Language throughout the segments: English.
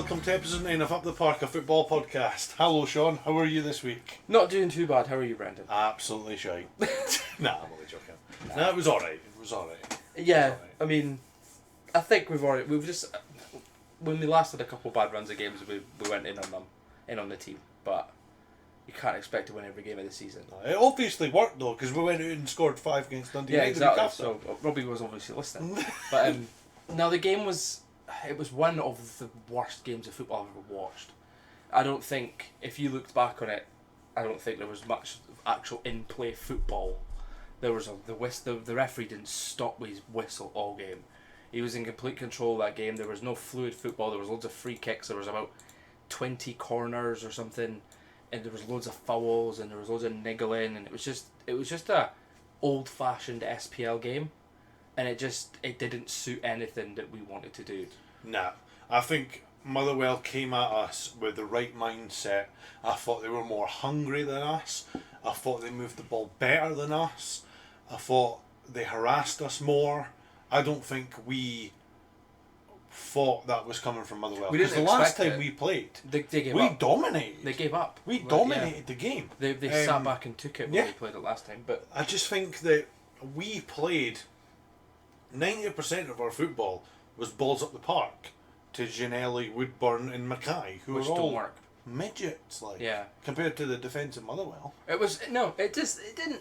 welcome to episode 9 of Up the Park, a football podcast. Hello Shaun, how are you this week? Not doing too bad, how are you, Brendan? Absolutely shite. Nah, I'm only joking. Nah, it was alright. Yeah, I mean, I think we've just, when we last had a couple of bad runs of games, we went in on the team, but you can't expect to win every game of the season. It obviously worked though, because we went out and scored 5 against Dundee. Yeah, exactly, so Robbie was obviously listening. But no, the game was one of the worst games of football I've ever watched. I don't think, if you looked back on it, I don't think there was much actual in-play football. There was the referee didn't stop with his whistle all game. He was in complete control of that game. There was no fluid football. There was loads of free kicks. There was about 20 corners or something, and there was loads of fouls and there was loads of niggling, and it was just a old-fashioned SPL game, and it didn't suit anything that we wanted to do. Nah, I think Motherwell came at us with the right mindset. I thought they were more hungry than us. I thought they moved the ball better than us. I thought they harassed us more. I don't think we thought that was coming from Motherwell. Because the last time we played, they gave we up. dominated. They gave up. We dominated the game. They sat back and took it when we played it last time. But I just think that we played 90% of our football was balls up the park to Gianelli, Woodburn and Mackay, who which were all don't work. midgets, Yeah. compared to the defence of Motherwell. It didn't.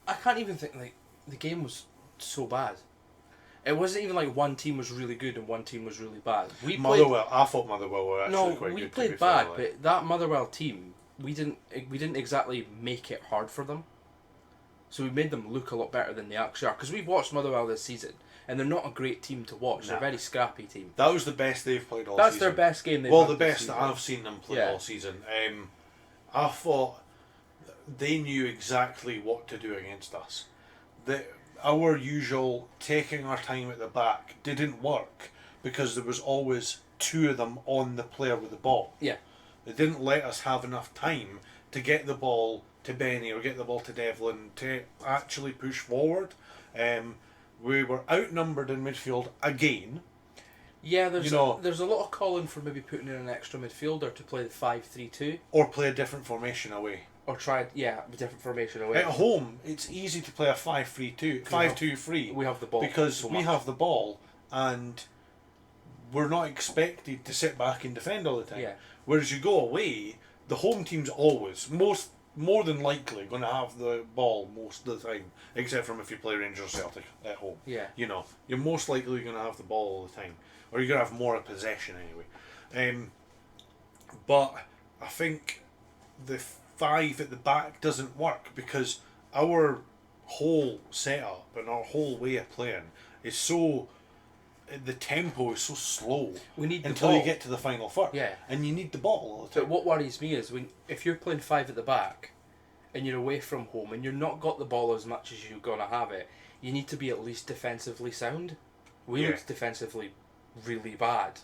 I can't even think, like, the game was so bad. It wasn't even like one team was really good and one team was really bad. I thought Motherwell were actually quite good. No, we to played be bad, fair, but that Motherwell team, we didn't exactly make it hard for them. So we made them look a lot better than they actually are. Because we've watched Motherwell this season, and they're not a great team to watch. They're a very scrappy team. That was the best they've played all season. That's their best game they've had the best season. that I've seen them play all season. I thought they knew exactly what to do against us. Our usual taking our time at the back didn't work because there was always 2 of them on the player with the ball. Yeah. They didn't let us have enough time to get the ball to Benny or get the ball to Devlin to actually push forward. We were outnumbered in midfield again. Yeah, there's a lot of calling for maybe putting in an extra midfielder to play the 5-3-2. Or play a different formation away. Or try, a different formation away. At home, it's easy to play a 5-3-2, 5-2-3. We have the ball. Because we have the ball and we're not expected to sit back and defend all the time. Yeah. Whereas you go away, the home team's always, more than likely, going to have the ball most of the time, except from if you play Rangers Celtic at home. Yeah. You know, you're most likely going to have the ball all the time. Or you're going to have more possession anyway. But I think the 5 at the back doesn't work because our whole setup and our whole way of playing is so... The tempo is so slow. We need until the ball. You get to the final third. Yeah. And you need the ball all the time. But what worries me is if you're playing 5 at the back and you're away from home and you're not got the ball as much as you're going to have it, you need to be at least defensively sound. We looked defensively really bad.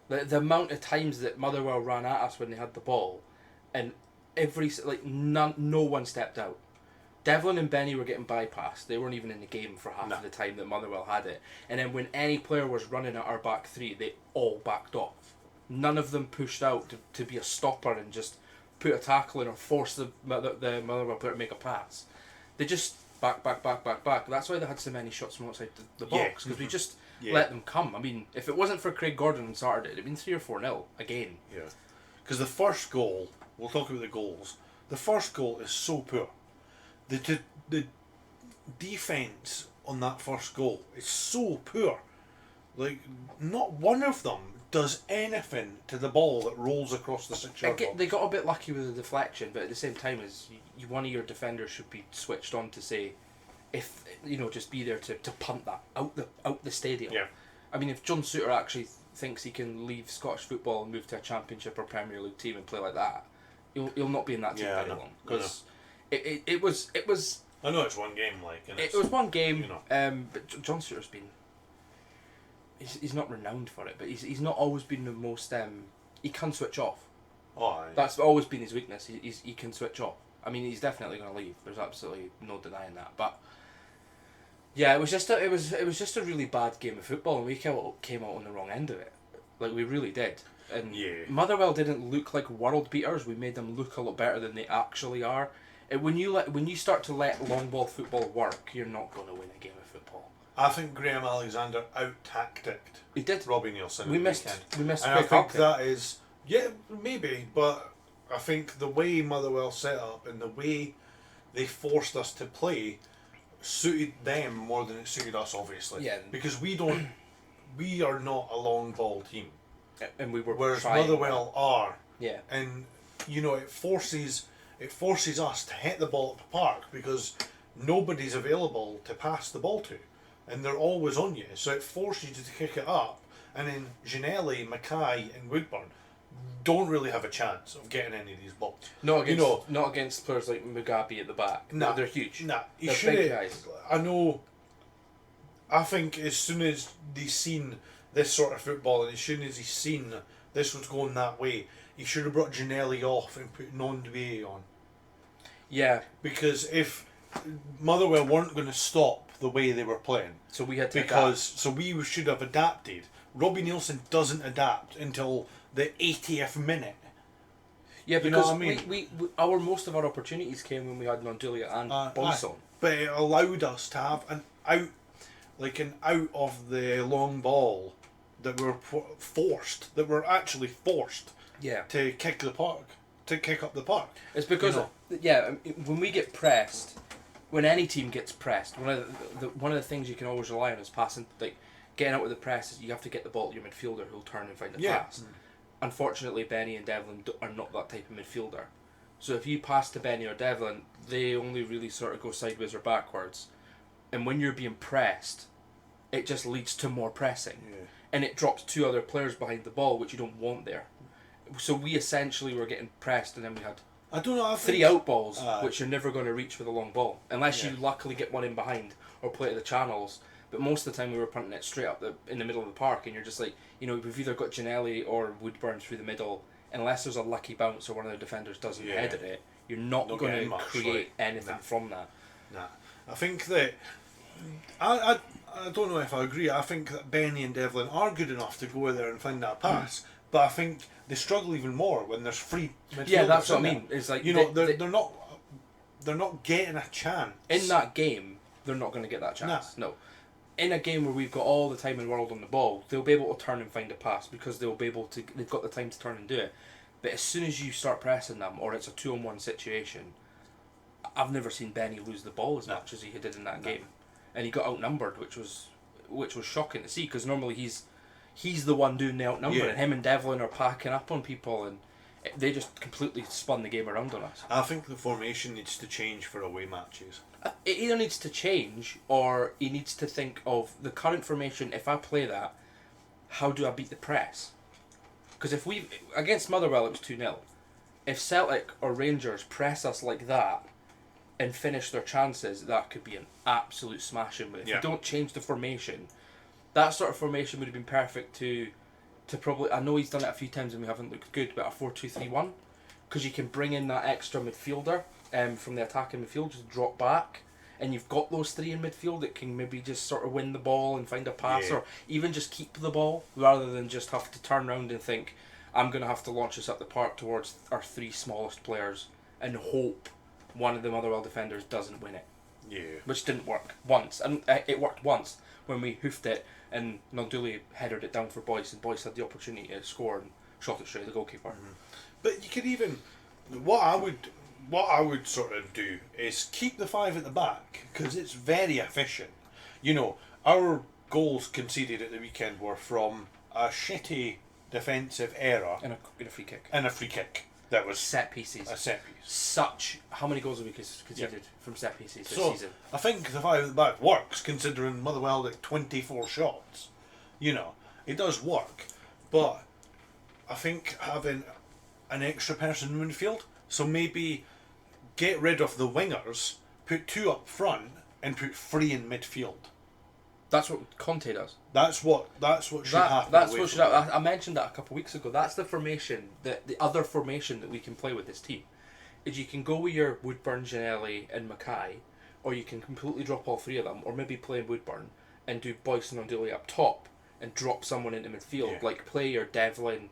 The amount of times that Motherwell ran at us when they had the ball, and no one stepped out. Devlin and Benny were getting bypassed. They weren't even in the game for half of the time that Motherwell had it. And then when any player was running at our back 3, they all backed off. None of them pushed out to be a stopper and just put a tackle in or force the Motherwell player to make a pass. They just back. That's why they had so many shots from outside the box, because we just let them come. I mean, if it wasn't for Craig Gordon on Saturday, it'd have been 3 or 4-0 again. Yeah. Because the first goal, we'll talk about the goals, the first goal is so poor. The defence on that first goal is so poor. Like, not one of them does anything to the ball that rolls across the 6-yard box. They got a bit lucky with the deflection, but at the same time, one of your defenders should be switched on to say, if just be there to punt that out the stadium. Yeah. I mean, if John Souttar actually thinks he can leave Scottish football and move to a Championship or Premier League team and play like that, he'll not be in that team very long. Because it was. I know it's one game, it was one game. But John Souttar's been. He's not renowned for it, but he's not always been the most. He can switch off. Oh, aye. That's always been his weakness. He can switch off. I mean, he's definitely going to leave. There's absolutely no denying that. But yeah, it was just a really bad game of football, and we came out on the wrong end of it. Like, we really did. And Yeah. Motherwell didn't look like world beaters. We made them look a lot better than they actually are. And when you start to let long ball football work, you're not going to win a game of football. I think Graham Alexander out-tacticked He did. Robbie Nielsen. We at the missed. weekend. We missed. And I Craig think Halkett. that is, yeah, maybe, but I think the way Motherwell set up and the way they forced us to play suited them more than it suited us, obviously. Yeah. Because we are not a long ball team, And we were. whereas trying. Motherwell are. Yeah. And it forces us to hit the ball at the park because nobody's available to pass the ball to, and they're always on you. So it forces you to kick it up, and then Ginelli, Mackay, and Woodburn don't really have a chance of getting any of these balls. Not against players like Mugabe at the back. Nah, They're huge. Nah, he They're should. big guys. I think as soon as he's seen this sort of football, and as soon as he's seen this was going that way, he should have brought Ginelli off and put Nondue on. Yeah. Because if Motherwell weren't going to stop the way they were playing, So we had to we should have adapted. Robbie Nielsen doesn't adapt until the 80th minute. Yeah, You know because what I mean? we most of our opportunities came when we had Nondulia and Boyson. But it allowed us to have an out of the long ball that we're actually forced Yeah. to kick up the park. It's because when we get pressed, when any team gets pressed, one of the things you can always rely on is passing. Like getting out with the press is you have to get the ball to your midfielder who'll turn and find the pass. Unfortunately, Benny and Devlin are not that type of midfielder. So if you pass to Benny or Devlin, they only really sort of go sideways or backwards. And when you're being pressed, it just leads to more pressing. Yeah. And it drops two other players behind the ball, which you don't want there. So we essentially were getting pressed, and then we had I don't know. three out balls, which you're never going to reach with a long ball, unless you luckily get one in behind or play to the channels. But most of the time we were punting it straight up in the middle of the park, and you're just like, we've either got Ginelli or Woodburn through the middle. Unless there's a lucky bounce or one of the defenders doesn't header it, you're not going to create anything from that. Nah, I think that I don't know if I agree. I think that Benny and Devlin are good enough to go there and find that pass, but I think they struggle even more when there's free midfielders. Yeah, that's what I mean. It's like they're not getting a chance in that game. They're not going to get that chance. No. In a game where we've got all the time in the world on the ball, they'll be able to turn and find a pass because they've got the time to turn and do it. But as soon as you start pressing them, or it's a 2-on-1 situation, I've never seen Benny lose the ball as much as he did in that game, and he got outnumbered, which was shocking to see because normally he's the one doing the outnumbering, and him and Devlin are packing up on people, and they just completely spun the game around on us. I think the formation needs to change for away matches. It either needs to change, or he needs to think of the current formation. If I play that, how do I beat the press? Because against Motherwell it was 2-0. If Celtic or Rangers press us like that and finish their chances, that could be an absolute smashing. But if you don't change the formation, that sort of formation would have been perfect to probably. I know he's done it a few times and we haven't looked good, but a 4-2-3-1, because you can bring in that extra midfielder from the attacking midfield, just drop back, and you've got those three in midfield that can maybe just sort of win the ball and find a pass, or even just keep the ball rather than just have to turn around and think, I'm going to have to launch this up the park towards our three smallest players and hope one of the Motherwell defenders doesn't win it. Yeah. Which didn't work once. And it worked once when we hoofed it and Nonduli headed it down for Boyce, and Boyce had the opportunity to score and shot it straight at the goalkeeper. Mm-hmm. But you could even... What I would sort of do is keep the five at the back, because it's very efficient. Our goals conceded at the weekend were from a shitty defensive error And a free kick. and a free kick that was Set pieces. a set piece. How many goals have we conceded from set pieces this So season? I think the five at the back works, considering Motherwell had 24 shots. It does work, but I think having an extra person in midfield, so maybe get rid of the wingers, put two up front, and put three in midfield. That's what Conte does. That's what should happen. That's what should happen. I mentioned that a couple of weeks ago. That's the formation, the other formation that we can play with this team. Is you can go with your Woodburn, Ginelli, and Mackay, or you can completely drop all three of them, or maybe play Woodburn and do Boyce and Ondili up top, and drop someone into midfield, Yeah. like play your Devlin,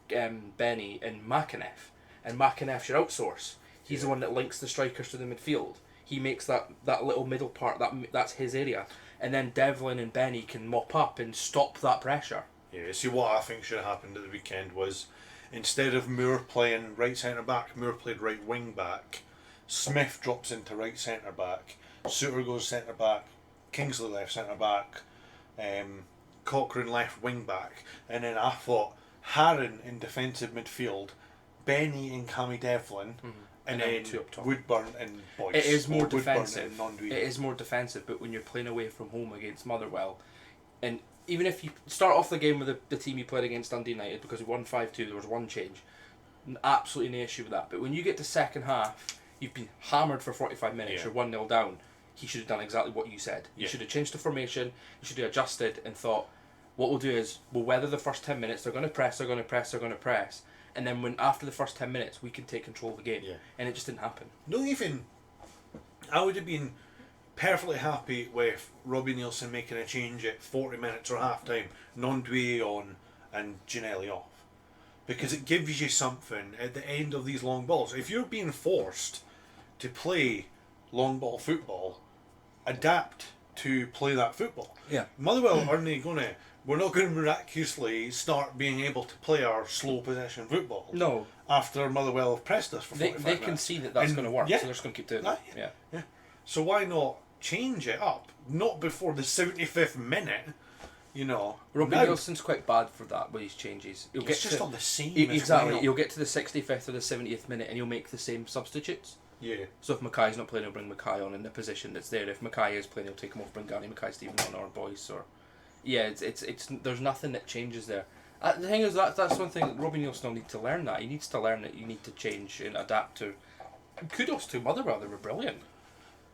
Benny and McAneff. And McAneff's your outsource. He's the one that links the strikers to the midfield. He makes that little middle part, that's his area. And then Devlin and Benny can mop up and stop that pressure. Yeah, see what I think should have happened at the weekend was, instead of Moore playing right centre back, Moore played right wing back. Smith drops into right centre back. Suter goes centre back. Kingsley left centre back. Cochrane left wing back. And then I thought Harron in defensive midfield, Benny and Cammy Devlin, and then two up top. Woodburn and Boyce. It is more Woodburn defensive. and Nondui. It is more defensive, but when you're playing away from home against Motherwell, and even if you start off the game with the team you played against Dundee United, because we won 5-2, there was one change. Absolutely no issue with that. But when you get to second half, you've been hammered for 45 minutes, you're 1-0 down. He should have done exactly what you said. You should have changed the formation, you should have adjusted and thought, what we'll do is, we'll weather the first 10 minutes, they're going to press, and then when after the first 10 minutes, we can take control of the game. Yeah. And it just didn't happen. I would have been perfectly happy with Robbie Nielsen making a change at 40 minutes or half time, Nondui on and Ginelli off. Because it gives you something at the end of these long balls. If you're being forced to play long ball football, adapt to play that football. Yeah. Motherwell we're not going to miraculously start being able to play our slow possession football. No. After Motherwell have pressed us for 45 minutes. They can see that that's going to work, so they're just going to keep doing it. Yeah. So why not change it up? Not before the 75th minute, Robbie now. Nielsen's quite bad for that with his changes. It's just on the same. Exactly. You'll get to the 65th or the 70th minute and you'll make the same substitutes. Yeah. So if Mackay's not playing, he'll bring Mackay on in the position that's there. If Mackay is playing, he'll take him off, bring Gary Mackay, Steven on, or Boyce, or it's there's nothing that changes there. The thing is that's one thing that Robbie Nielsen will need to learn. That he needs to learn that you need to change and adapt to. Kudos to Motherwell, they were brilliant.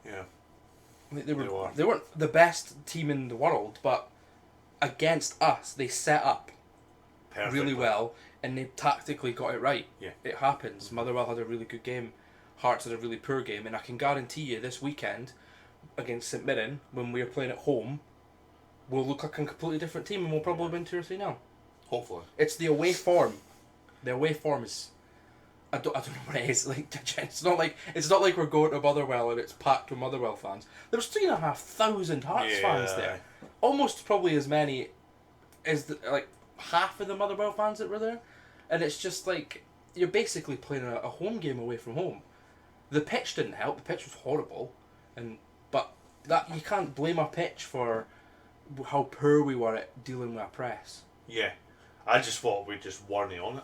Yeah. They weren't the best team in the world, but against us, they set up really well and they tactically got it right. Yeah. It happens. Motherwell had a really good game. Hearts had a really poor game, and I can guarantee you this weekend against St Mirren, when we're playing at home, we'll look like a completely different team and we'll probably win 2 or 3 now. Hopefully. It's the away form. The away form is I don't know what it is. Like, it's not like we're going to Motherwell and it's packed with Motherwell fans. There was 3,500 Hearts fans there. Almost probably as many as half of the Motherwell fans that were there. And it's just like you're basically playing a home game away from home. The pitch didn't help. The pitch was horrible, but that you can't blame our pitch for how poor we were at dealing with our press. Yeah, I just thought we just weren't on it.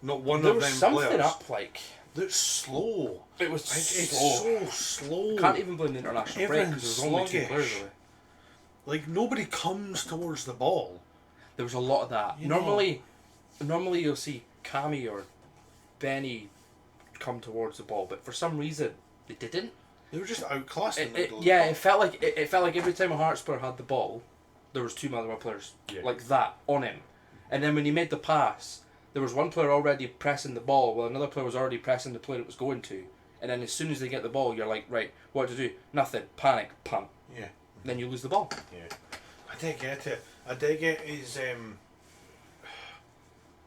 Not one there of them was something players. up like. It's slow. It was It's slow. so slow. Can't even blame the international break because there was only 2 players away. Like, nobody comes towards the ball. There was a lot of that. Normally you'll see Cammy or Benny come towards the ball, but for some reason they didn't. They were just outclassed in the middle of the it felt like every time a Hearts player had the ball, there was 2 Motherwell players like that on him, and then when he made the pass, there was one player already pressing the ball while another player was already pressing the player it was going to, and then as soon as they get the ball, you're like, right, what to do? Nothing. Panic. Pump. Yeah. Then you lose the ball. Yeah. I did get it. I did get his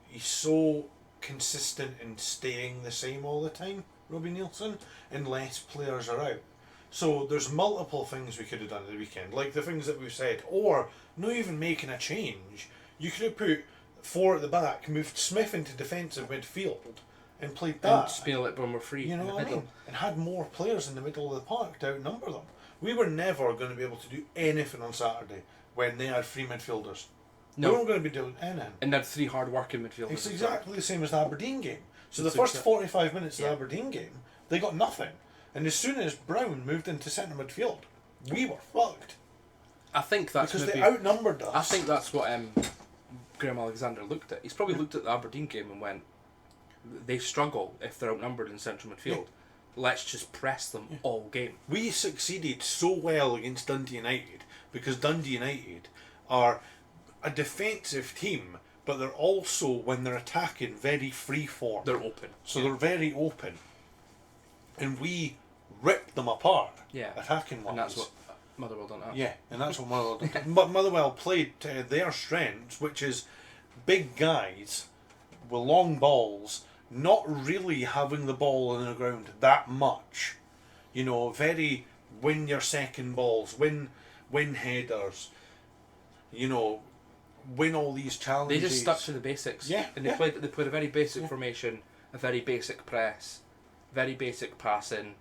he's so consistent in staying the same all the time, Robbie Nielsen, unless players are out. So there's multiple things we could have done at the weekend, like the things that we've said, or not even making a change. You could have put 4 at the back, moved Smith into defensive midfield, and played that. And spin it when we're free. You know what I mean? And had more players in the middle of the park to outnumber them. We were never going to be able to do anything on Saturday when they had 3 midfielders. No. We weren't going to be doing anything. And they had 3 hard-working midfielders. It's exactly the same as the Aberdeen game. So It's the first 45 minutes of the Aberdeen game, they got nothing. And as soon as Brown moved into centre midfield, we were fucked. I think that's because they outnumbered us. I think that's what Graham Alexander looked at. He's probably looked at the Aberdeen game and went, they struggle if they're outnumbered in central midfield. Yeah. Let's just press them all game. We succeeded so well against Dundee United because Dundee United are a defensive team, but they're also, when they're attacking, very free form. They're open. So they're very open. And we ripped them apart, attacking wise. And that's what Motherwell don't have. Yeah, and that's what Motherwell did. But Motherwell played their strengths, which is big guys with long balls, not really having the ball on the ground that much. You know, very win your second balls, win headers. You know, win all these challenges. They just stuck to the basics. Yeah, And they played a very basic formation, a very basic press, very basic passing,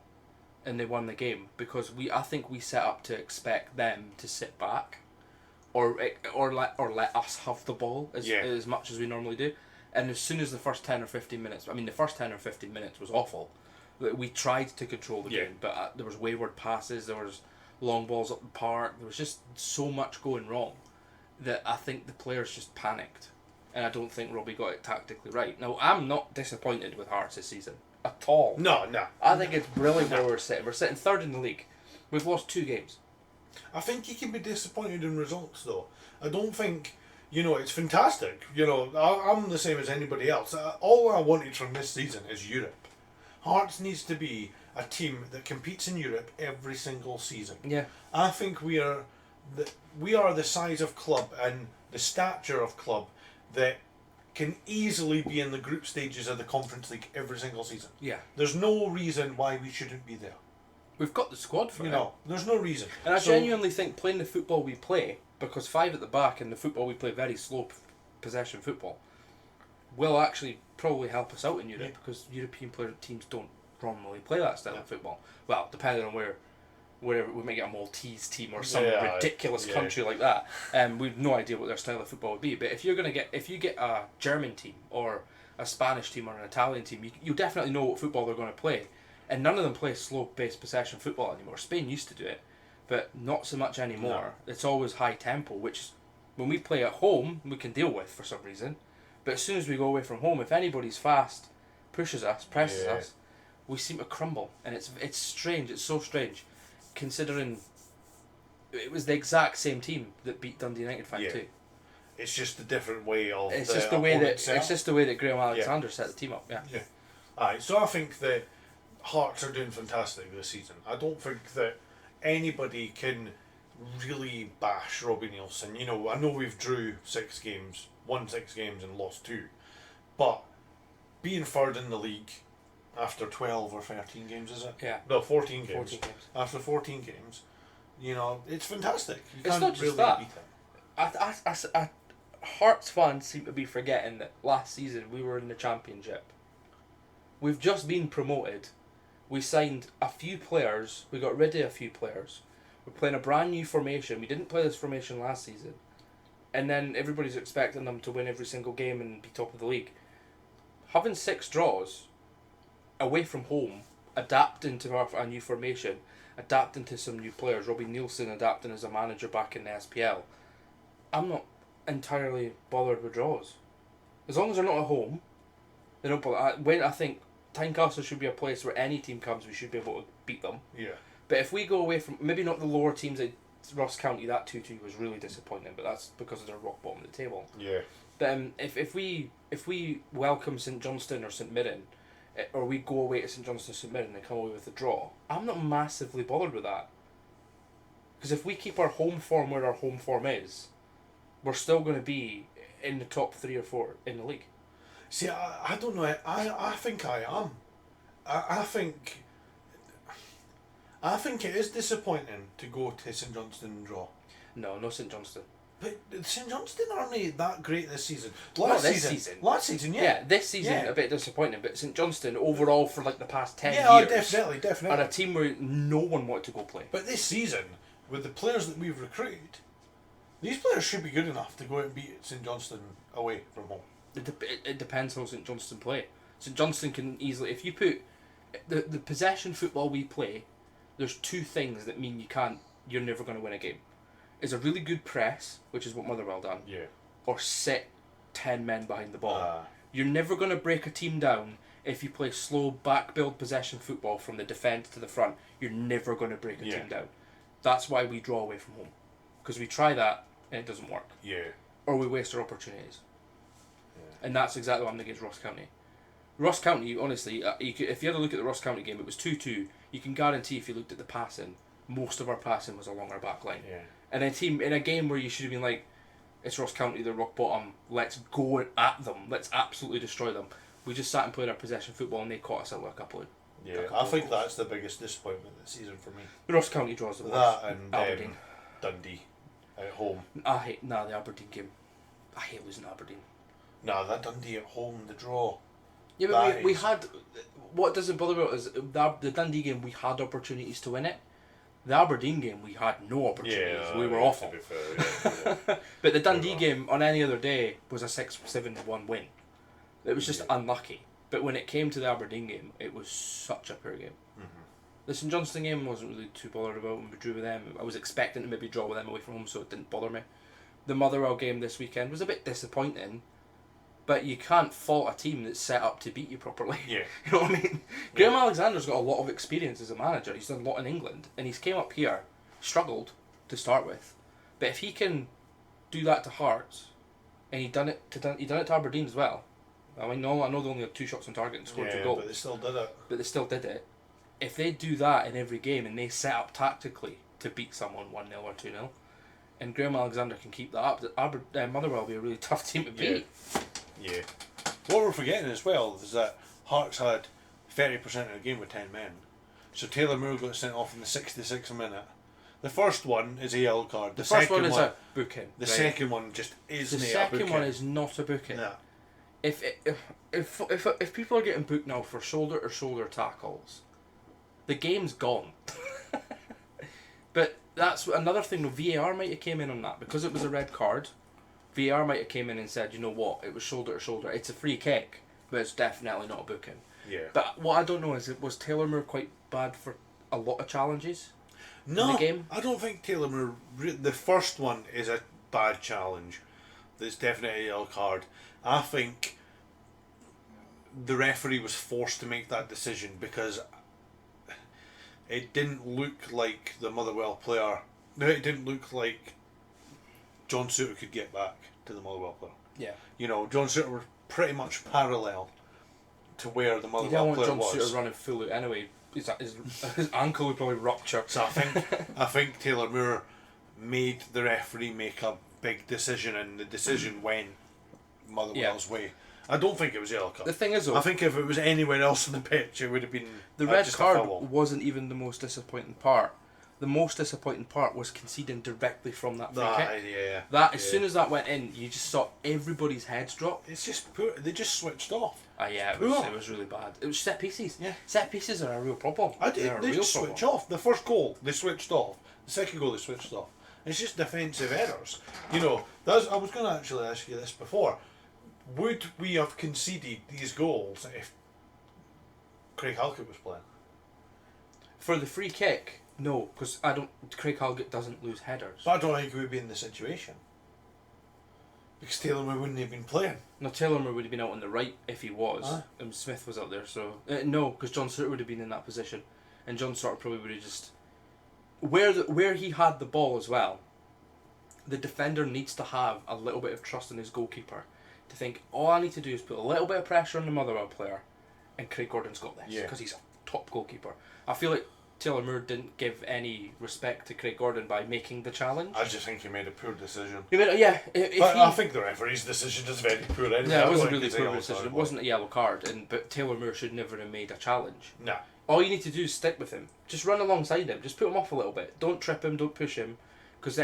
and they won the game because I think we set up to expect them to sit back, or let us have the ball as much as we normally do. And as soon as the first 10 or 15 minutes, the first 10 or 15 minutes was awful. We tried to control the game, but there was wayward passes, there was long balls up the park, there was just so much going wrong that I think the players just panicked. And I don't think Robbie got it tactically right. Now, I'm not disappointed with Hearts this season at all. No. I think it's brilliant where we're sitting. We're sitting third in the league. We've lost 2 games. I think you can be disappointed in results, though. I don't think, it's fantastic. I'm the same as anybody else. All I wanted from this season is Europe. Hearts needs to be a team that competes in Europe every single season. Yeah. I think we are the size of club and the stature of club that can easily be in the group stages of the Conference League every single season. Yeah. There's no reason why we shouldn't be there. We've got the squad for it. There's no reason. And I genuinely think playing the football we play, because 5 at the back and the football we play, very slow possession football, will actually probably help us out in Europe because European teams don't normally play that style of football. Well, depending on where we may get a Maltese team or some ridiculous country like that. We've no idea what their style of football would be. But if you get a German team or a Spanish team or an Italian team, you definitely know what football they're going to play. And none of them play slow-paced possession football anymore. Spain used to do it, but not so much anymore. No. It's always high tempo, which when we play at home, we can deal with for some reason. But as soon as we go away from home, if anybody's fast, pushes us, presses us, we seem to crumble. And it's strange. It's so strange, considering it was the exact same team that beat Dundee United 5-2. It's just a different way of. It's just the way that Graham Alexander set the team up. Yeah. Aye. So I think that Hearts are doing fantastic this season. I don't think that anybody can really bash Robbie Neilson. I know we've won 6 games and lost 2, but being third in the league after 12 or 13 games, is it? Yeah. No, 14 games. 14 games. After 14 games, it's fantastic. You can't not just really that. Beat it. Hearts fans seem to be forgetting that last season we were in the Championship. We've just been promoted. We signed a few players. We got rid of a few players. We're playing a brand new formation. We didn't play this formation last season. And then everybody's expecting them to win every single game and be top of the league. Having 6 draws away from home, adapting to a new formation, adapting to some new players, Robbie Neilson adapting as a manager back in the SPL, I'm not entirely bothered with draws. As long as they're not at home, they don't bother. I think Tynecastle should be a place where any team comes, we should be able to beat them. Yeah. But if we go away from, maybe not the lower teams at Ross County, that 2-2 was really disappointing, but that's because of their rock bottom of the table. Yeah. But if we welcome St Johnstone or St Mirren, or we go away to St Johnstone or St Mirren and come away with a draw, I'm not massively bothered with that. Because if we keep our home form where our home form is, we're still going to be in the top 3 or 4 in the league. See, I don't know. I think I am. I think it is disappointing to go to St Johnstone and draw. No St Johnstone. But St Johnstone aren't that great this season. Last season, yeah. Yeah, this season a bit disappointing, but St Johnstone overall for like the past 10 years. Yeah, definitely. Are a team where no one wanted to go play. But this season, with the players that we've recruited, these players should be good enough to go out and beat St Johnstone away from home. It depends how St Johnstone play. St Johnstone can easily, if you put the possession football we play, there's 2 things that mean you're never going to win a game. Is a really good press, which is what Motherwell done. Yeah. Or sit 10 men behind the ball. You're never going to break a team down if you play slow back build possession football from the defence to the front. You're never going to break a team down. That's why we draw away from home. Because we try that and it doesn't work. Yeah. Or we waste our opportunities. And that's exactly what happened against Ross County. Ross County, honestly, if you had a look at the Ross County game, it was 2-2. You can guarantee if you looked at the passing, most of our passing was along our back line. Yeah. And in a game where you should have been like, it's Ross County, they're rock bottom, let's go at them, let's absolutely destroy them. We just sat and played our possession football and they caught us out with a couple of I think that's the biggest disappointment this season for me. The Ross County draws the worst. That and Aberdeen. Dundee at home. The Aberdeen game. I hate losing to Aberdeen. That Dundee at home, the draw. Yeah, but we had... What doesn't bother me about is the Dundee game, we had opportunities to win it. The Aberdeen game, we had no opportunities. We were awful. To be fair, yeah. But the Dundee game, on any other day, was a 6-7-1 win. It was just unlucky. But when it came to the Aberdeen game, it was such a poor game. Mm-hmm. The St Johnstone game I wasn't really too bothered about when we drew with them. I was expecting to maybe draw with them away from home, so it didn't bother me. The Motherwell game this weekend was a bit disappointing, but you can't fault a team that's set up to beat you properly. Yeah. You know what I mean? Graham Alexander's got a lot of experience as a manager. He's done a lot in England, and he's came up here, struggled to start with, but if he can do that to Hearts, and he done it to Aberdeen as well. I mean, I know they only had 2 shots on target and scored 2 goals. But they still did it. If they do that in every game and they set up tactically to beat someone 1-0 or 2-0, and Graham Alexander can keep that up, Motherwell will be a really tough team to beat. Yeah. What we're forgetting as well is that Hearts had 30% of the game with 10 men. So Taylor Moore got sent off in the 66th minute. The first one is a yellow card. The first one is a booking. The second one just isn't a booking. The second one is not a booking. Yeah. If people are getting booked now for shoulder tackles, the game's gone. But that's another thing. The VAR might have came in on that because it was a red card. VAR might have came in and said, you know what, it was shoulder to shoulder. It's a free kick, but it's definitely not a booking. Yeah. But what I don't know is, was Taylor Moore quite bad for a lot of challenges? In the game? I don't think Taylor Moore. The first one is a bad challenge. That's definitely a yellow card. I think the referee was forced to make that decision because it didn't look like the Motherwell player. No, it didn't look like John Suter could get back to the Motherwell player. Yeah. You know, John Suter was pretty much parallel to where the Motherwell player was. You don't was. want John Suter running full out anyway. His ankle would probably rupture. So I think Taylor Moore made the referee make a big decision, and the decision went Motherwell's way. I don't think it was yellow card. The thing is, though, I think if it was anywhere else on the pitch, it would have been the red just card a foul. wasn't even the most disappointing part. The most disappointing part was conceding directly from that free kick. As soon as that went in, you just saw everybody's heads drop. It's just poor. They just switched off. It was really bad. It was set pieces. Yeah. Set pieces are a real problem. They just switch off. The first goal, they switched off. The second goal, they switched off. It's just defensive errors. You know, I was going to actually ask you this before. Would we have conceded these goals if Craig Halkett was playing? For the free kick, no, because Craig Halkett doesn't lose headers. But I don't think we would be in the situation. Because Taylor Moore wouldn't have been playing. No, Taylor Moore would have been out on the right if he was. And Smith was out there, so... no, because John Suter would have been in that position. And John Suter probably would have just... Where he had the ball as well, the defender needs to have a little bit of trust in his goalkeeper to think, all I need to do is put a little bit of pressure on the Motherwell player, and Craig Gordon's got this, because he's a top goalkeeper. I feel like Taylor Moore didn't give any respect to Craig Gordon by making the challenge. I just think he made a poor decision. I think the referee's decision is very poor anyway. Yeah, it was a really poor decision. It wasn't a yellow card, but Taylor Moore should never have made a challenge. No. All you need to do is stick with him. Just run alongside him. Just put him off a little bit. Don't trip him, don't push him. Because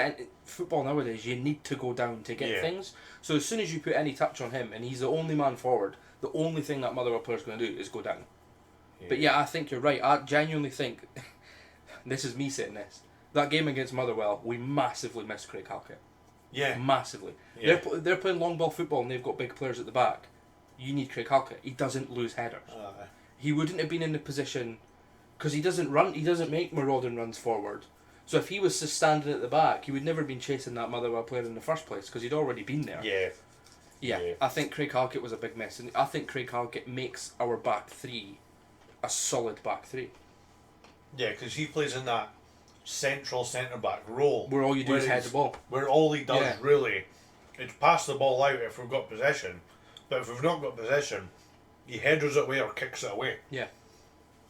football nowadays, you need to go down to get things. So as soon as you put any touch on him, and he's the only man forward, the only thing that Motherwell player's going to do is go down. Yeah. But I think you're right. I genuinely think, this is me saying this, that game against Motherwell, we massively missed Craig Halkett. Yeah. Massively. Yeah. They're playing long ball football and they've got big players at the back. You need Craig Halkett. He doesn't lose headers. He wouldn't have been in the position, because he doesn't run, he doesn't make marauding runs forward. So if he was just standing at the back, he would never have been chasing that Motherwell player in the first place, because he'd already been there. Yeah. I think Craig Halkett was a big miss, and I think Craig Halkett makes our back three a solid back three. Yeah, because he plays in that central centre-back role. Where all you do is head the ball. Where all he does really is pass the ball out if we've got possession. But if we've not got possession, he headers it away or kicks it away. Yeah.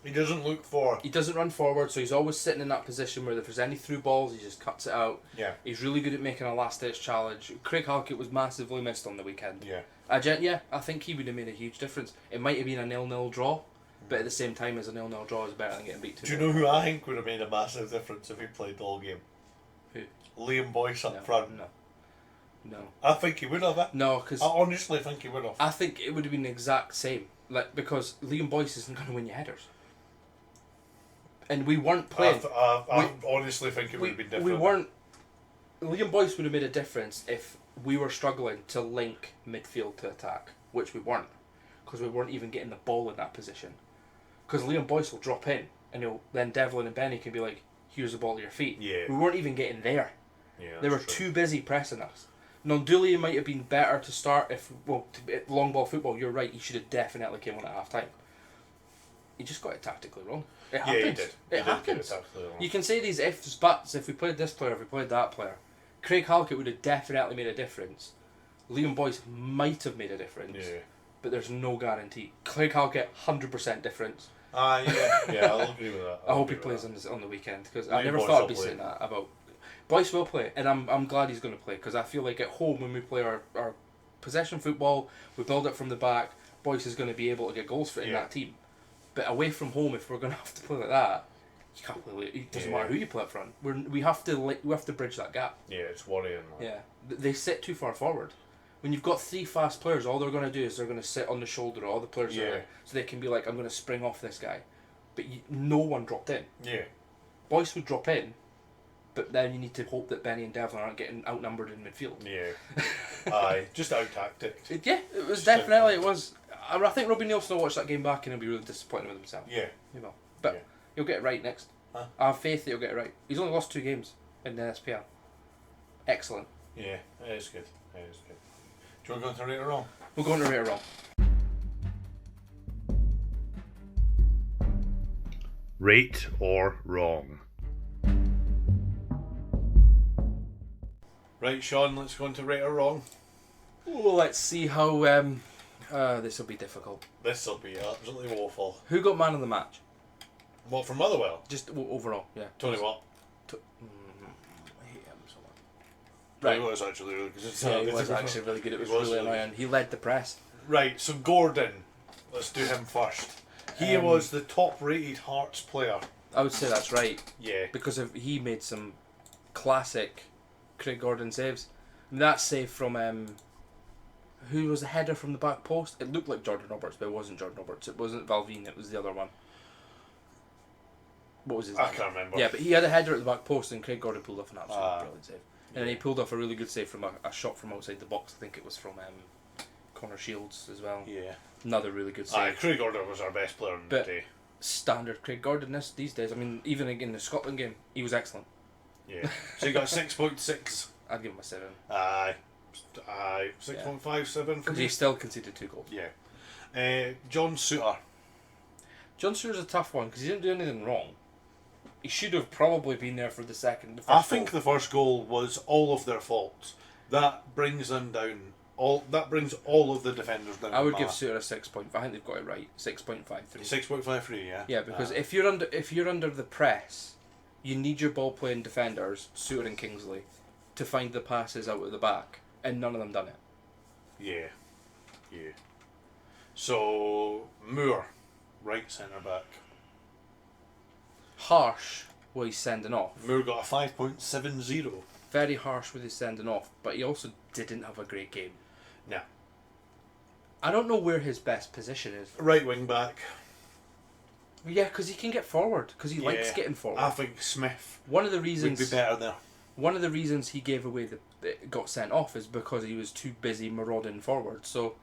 He doesn't look for... He doesn't run forward, so he's always sitting in that position where if there's any through balls, he just cuts it out. Yeah. He's really good at making a last-ditch challenge. Craig Halkett was massively missed on the weekend. Yeah. I think he would have made a huge difference. It might have been a 0-0 draw, but at the same time, as a 0-0 draw is better than getting beat 2-0. Do you know who I think would have made a massive difference if he played the whole game? Who? Liam Boyce up front. No. I think he would have. No, because I honestly think he would have. I think it would have been the exact same. Because Liam Boyce isn't going to win you headers. And we weren't playing. I honestly think it would have been different. We weren't. Liam Boyce would have made a difference if we were struggling to link midfield to attack, which we weren't, because we weren't even getting the ball in that position. Because Liam Boyce will drop in, and then Devlin and Benny can be like, "Here's the ball at your feet." Yeah. We weren't even getting there. Yeah, they were too busy pressing us. Nonduli might have been better to start long ball football. You're right. He should have definitely came on at half time. He just got it tactically wrong. It happens. He did. It happens. You can say these ifs, buts. If we played this player, if we played that player, Craig Halkett would have definitely made a difference. Liam Boyce might have made a difference. Yeah. But there's no guarantee. Craig Halkett, 100% difference. Yeah, I'll agree with that. I hope he plays on the weekend, because I never Boyce thought I'd will be play. saying that about. Boyce will play, and I'm glad he's going to play, because I feel like at home when we play our possession football, we build it from the back. Boyce is going to be able to get goals in that team. But away from home, if we're going to have to play like that, you can't play. It doesn't matter who you play up front. We have to bridge that gap. Yeah, it's worrying. Yeah, they sit too far forward. When you've got three fast players, all they're going to do is they're going to sit on the shoulder of all the players that are there, so they can be like, I'm going to spring off this guy. But no one dropped in. Yeah. Boyce would drop in, but then you need to hope that Benny and Devlin aren't getting outnumbered in midfield. Yeah. Just out tactics. Yeah, it was definitely, it was. I think Robbie Nielsen will watch that game back and he'll be really disappointed with himself. Yeah. He will. But he'll get it right next. Huh? I have faith that he'll get it right. He's only lost 2 games in the SPL. Excellent. Yeah, it is good. It is good. Do you want to go into right or wrong? We're going to rate it wrong. Right or wrong? Right, Shaun, let's go into right or wrong. Oh, let's see how this will be difficult. This will be absolutely woeful. Who got man of the match? What, from Motherwell? Just overall, yeah. Tony Watt. I hate him so much. Right. He was actually really good. Yeah, he was actually really good. It was really annoying. He led the press. Right, so Gordon. Let's do him first. He was the top-rated Hearts player. I would say that's right. Yeah. Because he made some classic Craig Gordon saves. That save from who was the header from the back post? It looked like Jordan Roberts, but it wasn't Jordan Roberts. It wasn't Valvine. It was the other one. What was his name? I can't remember. Yeah, but he had a header at the back post, and Craig Gordon pulled off an absolutely brilliant save. And then he pulled off a really good save from a shot from outside the box. I think it was from Connor Shields as well. Yeah. Another really good save. Craig Gordon was our best player on the day. Standard Craig Gordon these days. I mean, even in the Scotland game, he was excellent. Yeah. So you got 6.6. I'd give him a 7. Aye. 6.5, 7 for Because me. he still conceded 2 goals. Yeah. John Suter. John Suter's a tough one because he didn't do anything wrong. He should have probably been there for the first I think the first goal was all of their faults. That brings them down. That brings all of the defenders down. I would give Suter a 6.5. I think they've got it right. 6.53. 6.53, yeah. Yeah, because if you're under the press, you need your ball playing defenders, Suter and Kingsley, to find the passes out of the back, and none of them done it. Yeah. Yeah. So Moore, right centre back. Harsh what he's sending off. Moore got a 5.70. Very harsh with his sending off, but he also didn't have a great game. No. I don't know where his best position is. Right wing back. Yeah, because he can get forward, because he likes getting forward. I think Smith One of the reasons would be better there. One of the reasons he gave away got sent off is because he was too busy marauding forward. So,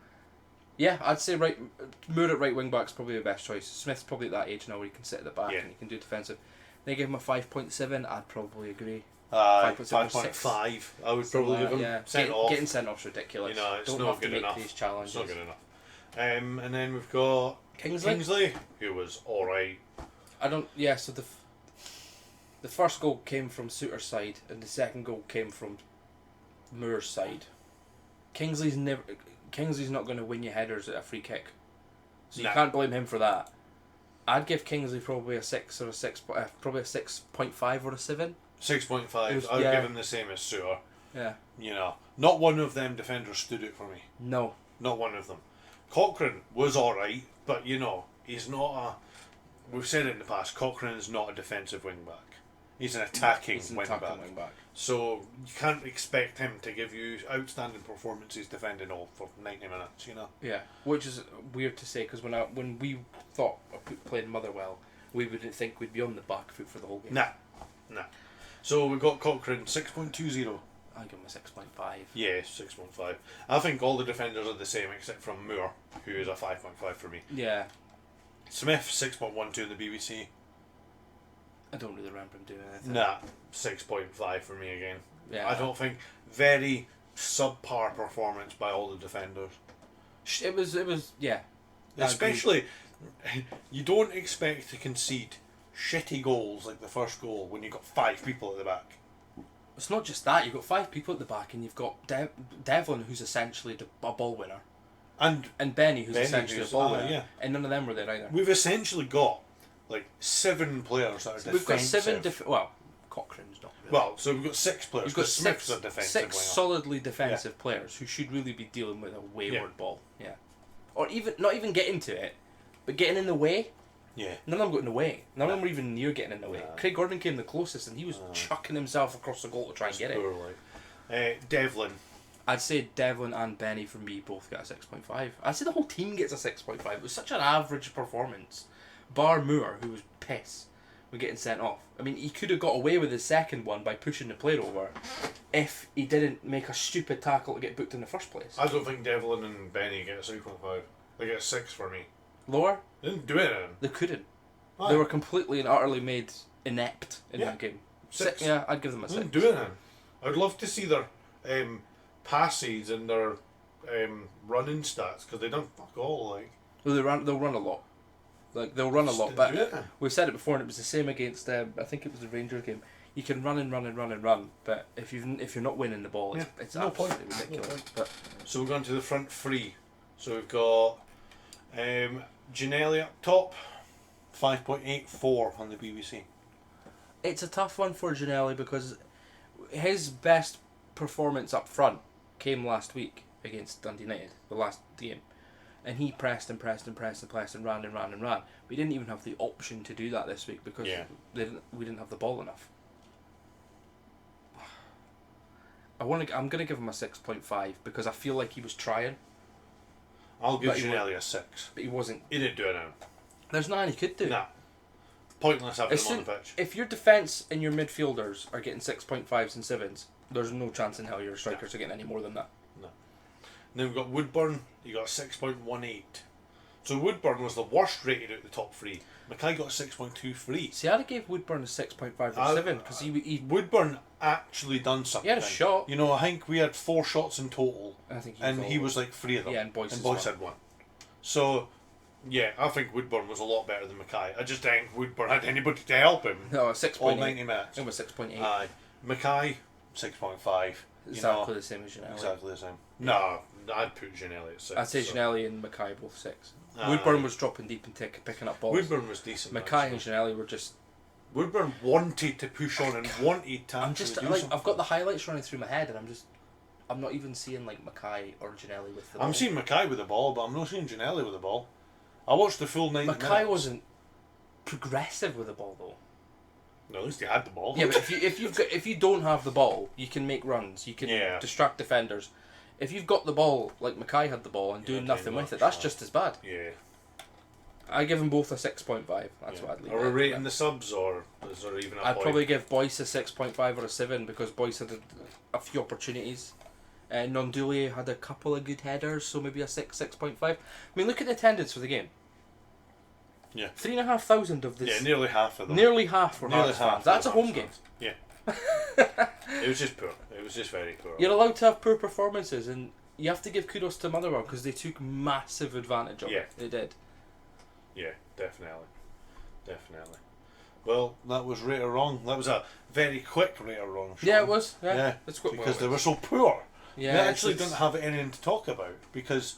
yeah, I'd say Moore at right wing back's probably the best choice. Smith's probably at that age now where he can sit at the back and he can do defensive. They gave him a 5.7. I'd probably agree. 5.5. I would probably give him sent off. Getting sent off's ridiculous. You know, it's Don't not have to good make enough. these challenges. It's not good enough. And then we've got Kingsley, who was alright. So the first goal came from Suter's side, and the second goal came from Moore's side. Kingsley's not going to win you headers at a free kick, so you can't blame him for that. I'd give Kingsley probably a 6 or a 6, probably a 6.5 or a 7. 6.5. I would give him the same as Suter. Yeah. You know, not one of them defenders stood out for me. No. Not one of them. Cochrane was alright, but you know, he's not a... We've said it in the past, Cochrane is not a defensive wing back. He's an attacking wing back. So you can't expect him to give you outstanding performances defending all for 90 minutes, you know? Yeah, which is weird to say because when we thought of playing Motherwell, we wouldn't think we'd be on the back foot for the whole game. Nah. So we've got Cochrane 6.20. I give him a 6.5. Yeah, 6.5. I think all the defenders are the same except from Moore, who is a 5.5 for me. Yeah. Smith 6.12 in the BBC. I don't really remember him doing anything. Nah, 6.5 for me again. Yeah. I don't think very subpar performance by all the defenders. It was yeah. Especially, you don't expect to concede shitty goals like the first goal when you've got 5 people at the back. It's not just that, you've got 5 people at the back and you've got Devlin, who's essentially a ball winner. And Benny, who's essentially a ball winner. Yeah. And none of them were there either. We've essentially got like 7 players that are defensive. We've got 7 well, Cochrane's not really. Well, so we've got 6 players. We've got Smith's a defensive winger. solidly defensive players who should really be dealing with a wayward ball. Yeah. Or even not even getting to it, but getting in the way. Yeah. None of them got in the way. None of them were even near getting in the way. Craig Gordon came the closest and he was chucking himself across the goal to try and get it. Devlin. I'd say Devlin and Benny for me both get a 6.5. I'd say the whole team gets a 6.5. It was such an average performance. Bar Moore, who was piss, with getting sent off. I mean, he could have got away with his second one by pushing the player over if he didn't make a stupid tackle to get booked in the first place. I don't think Devlin and Benny get a 6.5. They get a 6 for me. Lower? They didn't do anything. They couldn't. Aye. They were completely and utterly made inept in that game. 6. Yeah, I'd give them a 6. They didn't do anything. I'd love to see their passes and their running stats because they done fuck all. Like, well, they'll run a lot. Like they'll run a lot, didn't do but anything. we've said it before, and it was the same against. I think it was the Rangers game. You can run and run and run and run, but if you're not winning the ball, it's no absolutely point. ridiculous. No point. But So we're going to the front 3. So we've got Ginelli up top, 5.84 on the BBC. it's a tough one for Ginelli because his best performance up front came last week against Dundee United, the last game. And he pressed and pressed and pressed and pressed and ran and ran and ran. We didn't even have the option to do that this week because we didn't have the ball enough. I'm going to give him a 6.5 because I feel like he was trying. I'll give Ginelli a 6. But he wasn't. He didn't do anything. There's nothing he could do. Nah. Pointless having him on the pitch. If your defence and your midfielders are getting 6.5s and 7s, there's no chance in hell your strikers are getting any more than that. No. And then we've got Woodburn. You got a 6.18. So Woodburn was the worst rated out of the top 3. Mackay got a 6.23. See, I'd have gave Woodburn a 6.5 or 7 because he Woodburn actually done something. He had a shot. You know, I think we had 4 shots in total. I think he was like 3 of them. Yeah, and Boyce had 1. So, yeah, I think Woodburn was a lot better than Mackay. I just think Woodburn had anybody to help him. No, a 6.8. All 90 minutes. It was 6.8. Aye. Mackay, 6.5. Exactly the same as Ginelli. Exactly the same. No, I'd put Ginelli at 6. I'd say Ginelli and Mackay both 6. Aye. Woodburn was dropping deep and picking up balls. Woodburn was decent. Mackay and Ginelli were just... Woodburn wanted to push on and wanted to I'm just do like something. I've got the highlights running through my head and I'm not even seeing like Mackay or Ginelli with the ball. I'm seeing Mackay with the ball, but I'm not seeing Ginelli with the ball. I watched the full 90 minutes. Mackay wasn't progressive with the ball though. No, at least he had the ball. Yeah, but if you don't have the ball, you can make runs, you can distract defenders. If you've got the ball like Mackay had the ball and doing nothing with it, that's just as bad. Yeah. I give them both a 6.5. That's what I'd leave. Are we rating the subs, or is there even a I'd point? probably give Boyce a 6.5 or a 7 because Boyce had a few opportunities. Nondoulier had a couple of good headers, so maybe a 6.5. I mean, look at the attendance for the game. Yeah. 3,500 of this. Yeah, nearly half of them. Nearly half were Nearly Hearts half fans. That's a home game. Yeah. It was just poor. It was just very poor. You're allowed to have poor performances, and you have to give kudos to Motherwell because they took massive advantage of it. They did. Yeah, definitely. Definitely. Well, that was right or wrong. That was a very quick right or wrong. Shaun. Yeah, it was. Yeah. That's what because they were so poor. Yeah, they actually didn't have anything to talk about because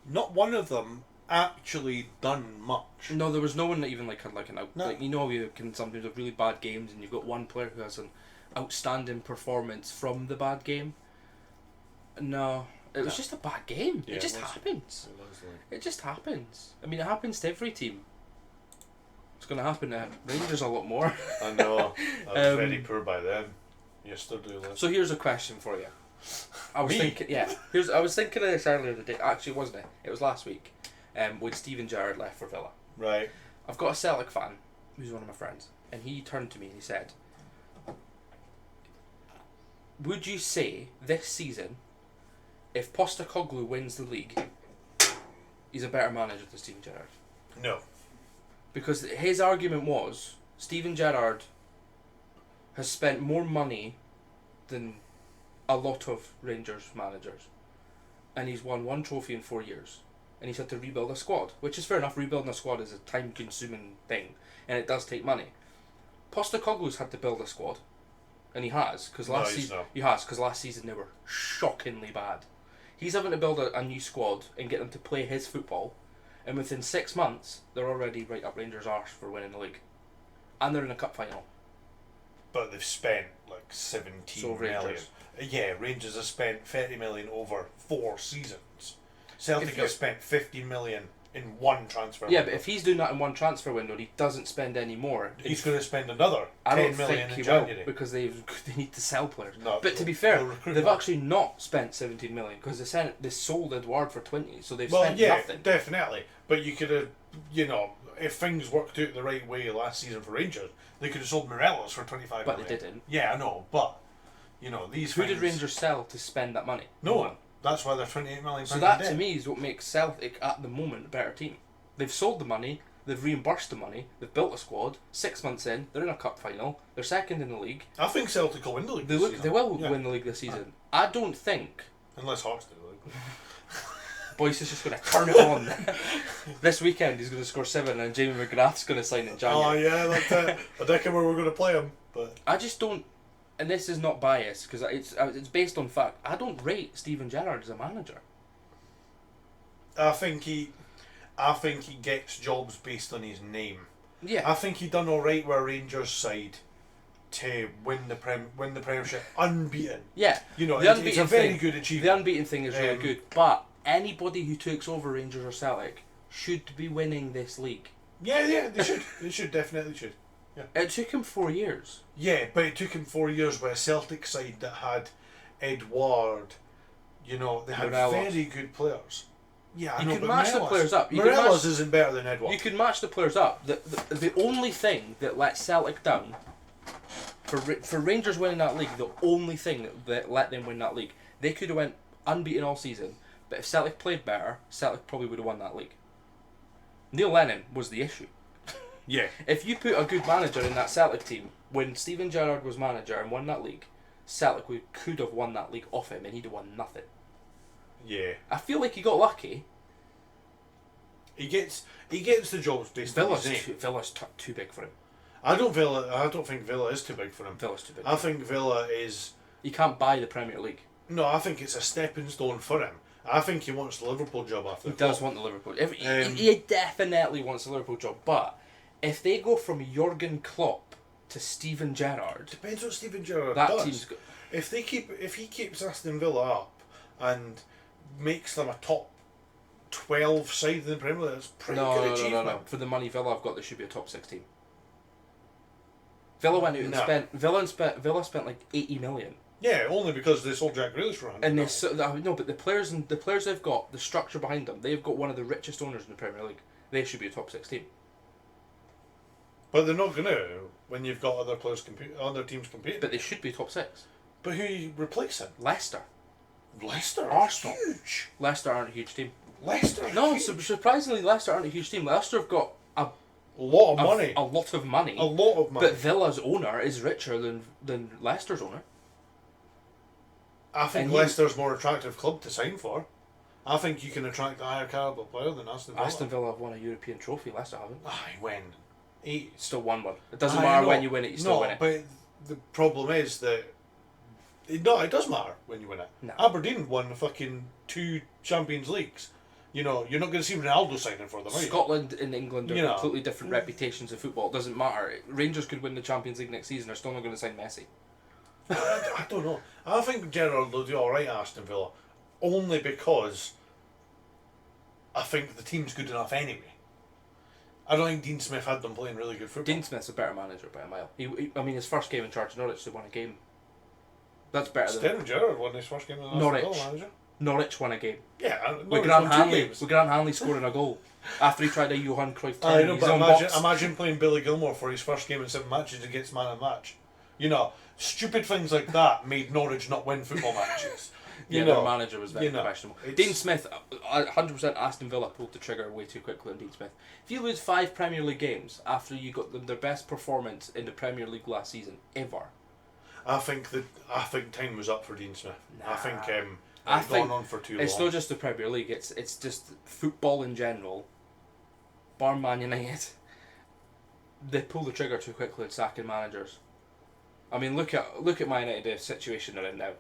not one of them actually done much. No, there was no one that even had an out. No. Like, you can sometimes have really bad games, and you've got one player who has an outstanding performance from the bad game. No, it was just a bad game. Yeah, it just it was. happens. It was like... It just happens. I mean, it happens to every team. It's going to happen to Rangers a lot more. I know. I was very poor by them yesterday. So here's a question for you. I was Me? thinking, I was thinking of this earlier today. Actually, wasn't it? It was last week, when Steven Gerrard left for Villa. Right. I've got a Celtic fan who's one of my friends, and he turned to me and he said, "Would you say this season, if Postecoglou wins the league, he's a better manager than Steven Gerrard?" No. Because his argument was Steven Gerrard has spent more money than a lot of Rangers managers, and he's won one trophy in 4 years, and he's had to rebuild a squad, which is fair enough. Rebuilding a squad is a time-consuming thing, and it does take money. Postecoglou's had to build a squad, and he has, because last season they were shockingly bad. He's having to build a new squad and get them to play his football, and within 6 months they're already right up Rangers' arse for winning the league, and they're in a cup final. But they've spent like 17 million. Rangers. Yeah, Rangers have spent 30 million over 4 seasons. Celtic have spent 15 million in one transfer Yeah, window. but if he's doing that in one transfer window and he doesn't spend any more, He's going to spend another I 10 don't million think in he January. will, because they need to sell players. No, but to be fair, they've actually not spent 17 million, because they sold Edouard for 20, so they've spent nothing. Definitely. But you could have, if things worked out the right way last season for Rangers, they could have sold Morelos for 25 But million. they didn't. Yeah, I know, but, these Who things... did Rangers sell to spend that money? No one. That's why they're 28 million. So that to me is what makes Celtic at the moment a better team. They've sold the money, they've reimbursed the money, they've built a squad. 6 months in, they're in a cup final. They're second in the league. I think Celtic will win the league this season. They will win the league this season. I don't think Unless Hawks do. Boyce is just going to turn it on. This weekend he's going to score 7, and Jamie McGrath's going to sign in January. Oh yeah, that's it. I don't know where we're going to play him, but I just don't, and this is not biased because it's based on fact. I don't rate Steven Gerrard as a manager. I think he gets jobs based on his name. Yeah, I think he done all right with Rangers side to win the Premiership unbeaten. yeah. It's a very good achievement. The unbeaten thing is really good, but anybody who takes over Rangers or Celtic should be winning this league. Yeah, they should. They should, definitely should. Yeah. It took him 4 years. Yeah, but it took him 4 years with a Celtic side that had Edouard. They had Morelos. very good players. Yeah, I You know, can but match the Morelos- players up. You can Morelos match- isn't better than Edouard. You can match the players up. The only thing that let Celtic down, for Rangers winning that league, the only thing that let them win that league, they could have went unbeaten all season, but if Celtic played better, Celtic probably would have won that league. Neil Lennon was the issue. Yeah. If you put a good manager in that Celtic team, when Steven Gerrard was manager and won that league, Celtic could have won that league off him and he'd have won nothing. Yeah. I feel like he got lucky. He gets the jobs based on his name. Villa's too big for him. I don't think Villa is too big for him. Villa's too big. I think Villa is... He can't buy the Premier League. No, I think it's a stepping stone for him. I think he wants the Liverpool job after He the does club. want the Liverpool. He definitely wants the Liverpool job. But if they go from Jurgen Klopp to Steven Gerrard, Depends what Steven Gerrard that does. team's good. If he keeps Aston Villa up and makes them a top 12 side in the Premier League, that's pretty good achievement. No. For the money Villa have got, they should be a top 6 team. Villa went out and No. spent. Villa spent like 80 million. Yeah, only because they sold Jack Grealish for 100 And million. no, but the players they've got, the structure behind them, they've got one of the richest owners in the Premier League. They should be a top 6 team. But they're not going to when you've got other teams competing. But they should be top 6. But who are you replacing? Leicester. Leicester? Arsenal. Huge. Leicester aren't a huge team. Leicester? No, huge. surprisingly, Leicester aren't a huge team. Leicester have got A lot of money. a lot of money. A lot of money. But Villa's owner is richer than Leicester's owner. I think and Leicester's more attractive club to sign for. I think you can attract a higher caliber player than Aston Villa. Aston Villa have won a European trophy. Leicester haven't. Aye, when? 8. Still won one. It doesn't I matter know. when you win it. You still No, win it. but the problem is that it does matter when you win it. No. Aberdeen won the fucking 2 Champions Leagues. You know, you're not going to see Ronaldo signing for them, are you? Scotland and England are You know. completely different reputations of football. It doesn't matter. Rangers could win the Champions League next season. They're still not going to sign Messi. I don't know. I think Gerrard will do alright at Aston Villa. Only because I think the team's good enough anyway. I don't think Dean Smith had them playing really good football. Dean Smith's a better manager by a mile. I mean, his first game in charge of Norwich, they won a game. That's better than... Steven Gerrard won his first game as Aston Norwich. Villa manager. Norwich won a game. Yeah, With Grant Hanley scoring a goal after he tried a Johan Cruyff turn. I know, but imagine playing Billy Gilmore for his first game in 7 matches against man of the match. You know, stupid things like that made Norwich not win football matches. Their manager was very questionable. Dean Smith, 100% Aston Villa pulled the trigger way too quickly on Dean Smith. If you lose 5 Premier League games after you got them their best performance in the Premier League last season ever, I think time was up for Dean Smith. Nah. I think gone on for too long. It's not just the Premier League. It's just football in general. Bar Man United, they pull the trigger too quickly at sacking managers. I mean, look at Man United, the situation they're in now.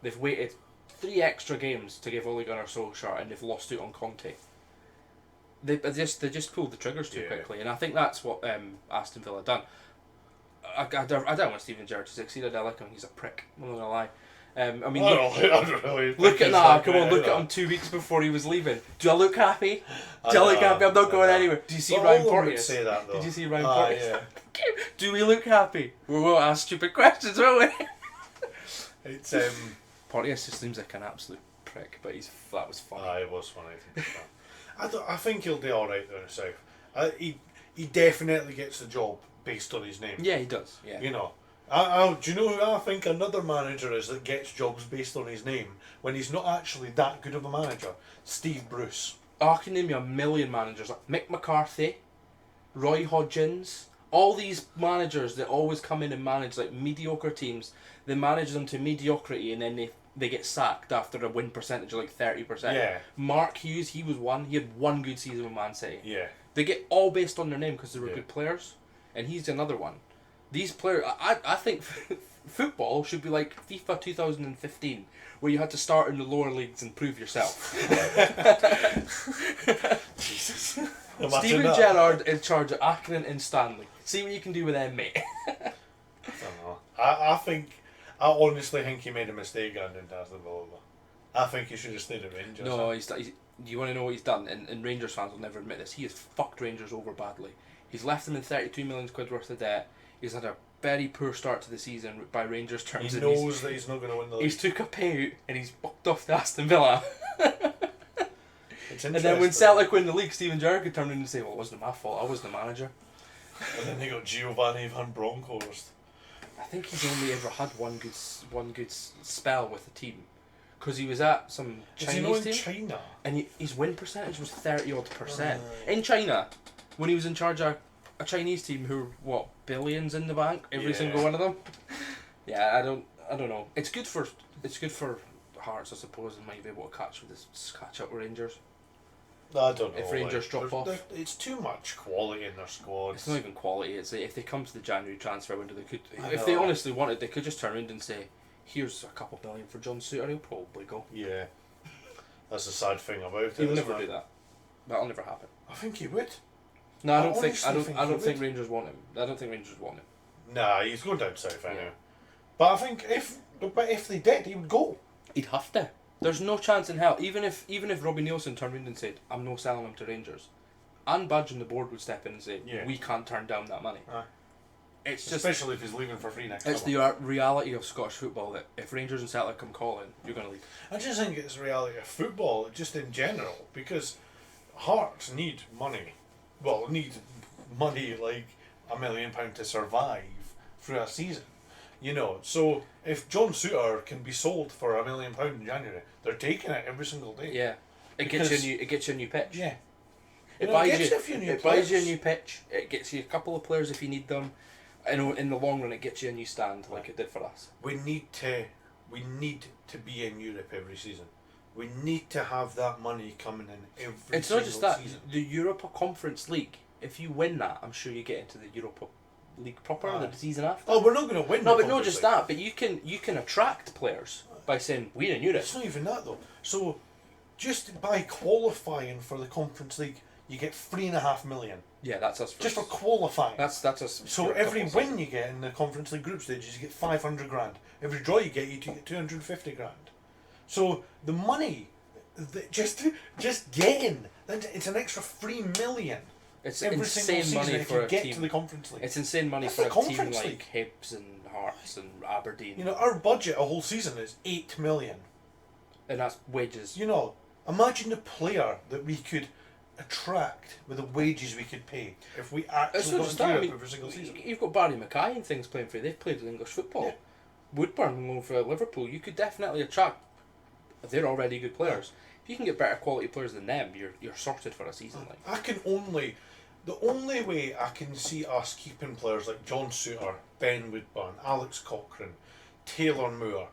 They've waited 3 extra games to give Ole Gunnar Solskjaer, and they've lost out on Conte. They just pulled the triggers too quickly, and I think that's what Aston Villa done. I don't want Steven Gerrard to succeed. I don't like him. He's a prick. I'm not gonna lie. I mean, look at him 2 weeks before he was leaving. Do I look happy? Do I look happy? I'm not going anywhere. Do you see Ryan Porteous? Say that, though. Did you see Ryan Porteous? Yeah. Do we look happy? We won't ask stupid questions, will we? It's Porteous just seems like an absolute prick, but that was funny. It was funny. I think he'll do all right down the south. He definitely gets the job based on his name. Yeah, he does. Yeah. You know. Do you know who I think another manager is that gets jobs based on his name when he's not actually that good of a manager? Steve Bruce. I can name you a million managers like Mick McCarthy, Roy Hodgins, all these managers that always come in and manage like mediocre teams. They manage them to mediocrity and then they get sacked after a win percentage of like 30%. Yeah. Mark Hughes, he had one good season with Man City. Yeah. They get all based on their name because they were good players, and he's another one. These players, I think football should be like FIFA 2015, where you had to start in the lower leagues and prove yourself. Jesus. Steven Gerrard in charge of Accrington and Stanley. See what you can do with them, mate. I don't know. I honestly think he made a mistake going into Aston Villa. I think he should have stayed at Rangers. No, you want to know what he's done? And Rangers fans will never admit this. He has fucked Rangers over badly. He's left them in 32 million quid worth of debt. He's had a very poor start to the season by Rangers terms. He knows that he's not going to win the league. He's took a payout and he's bucked off to Aston Villa. It's and then when Celtic win the league, Steven Gerrard could turn around and say, well, it wasn't my fault, I was the manager. And then they got Giovanni Van Bronckhorst. I think he's only ever had one good spell with the team. Because he was at some Chinese team. China? And his win percentage was 30-odd%. In China, when he was in charge of a Chinese team who were, billions in the bank, every single one of them. Yeah, I don't know. It's good for Hearts, I suppose, and might be able to catch up with Rangers. I don't know. If Rangers drop off, it's too much quality in their squad. It's not even quality. It's if they come to the January transfer window, they could. If they honestly wanted, they could just turn around and say, "Here's a couple million for John Suter." He'll probably go. Yeah, that's the sad thing about it. He'll never do that. That'll never happen. I think he would. No, I don't think Rangers want him. I don't think Rangers want him. Nah, he's going down south anyway. But I think if they did, he would go. He'd have to. There's no chance in hell. Even if Robbie Nielsen turned around and said, "I'm no selling him to Rangers," Anne Budge and the board would step in and say, "We can't turn down that money." It's just, especially if he's leaving for free next It's summer. the reality of Scottish football that if Rangers and Celtic come calling, you're going to leave. I just think it's the reality of football, just in general, because Hearts need money. Well, need money like £1 million to survive through a season. You know, so if John Suter can be sold for £1 million in January, they're taking it every single day. Yeah, it gets you a new pitch. Yeah, It buys you a new pitch. It gets you a couple of players if you need them. In the long run, it gets you a new stand like it did for us. We need to be in Europe every season. We need to have that money coming in every It's single not just that. season. The Europa Conference League, if you win that, I'm sure you get into the Europa League proper the season after. Oh, we're not going to win. No, but not just that. But you can attract players by saying we're in Europe. It's not even that though. So just by qualifying for the Conference League, you get 3.5 million. Yeah, that's us. Just for qualifying. That's us. So every win you get in the Conference League group stages, you get 500 grand. Every draw you get 250 grand. So the money, just getting, it's an extra 3 million. It's every insane single money season for if you a get team. to the Conference League. It's insane money That's for the a team Conference like League. Hibs and Hearts and Aberdeen. You know, our budget a whole season is 8 million. And that's wages. You know, imagine the player that we could attract with the wages we could pay if we actually got into Europe every single season. You've got Barry Mackay and things playing for you. They've played with English football. Yeah. Woodburn going for Liverpool. You could definitely attract. They're already good players. If you can get better quality players than them, you're sorted for a season. Like The only way I can see us keeping players like John Souttar, Ben Woodburn, Alex Cochrane, Taylor Moore,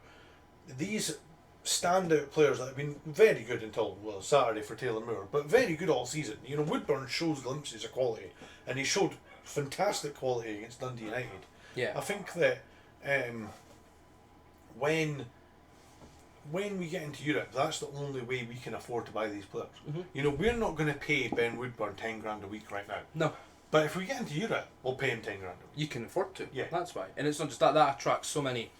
these standout players that have been very good until Saturday for Taylor Moore, but very good all season. You know, Woodburn shows glimpses of quality, and he showed fantastic quality against Dundee United. Yeah. I think that when we get into Europe, that's the only way we can afford to buy these players. Mm-hmm. You know, we're not going to pay Ben Woodburn 10 grand a week right now. No. But if we get into Europe, we'll pay him 10 grand a week. You can afford to. Yeah. That's why. And it's not just that attracts so many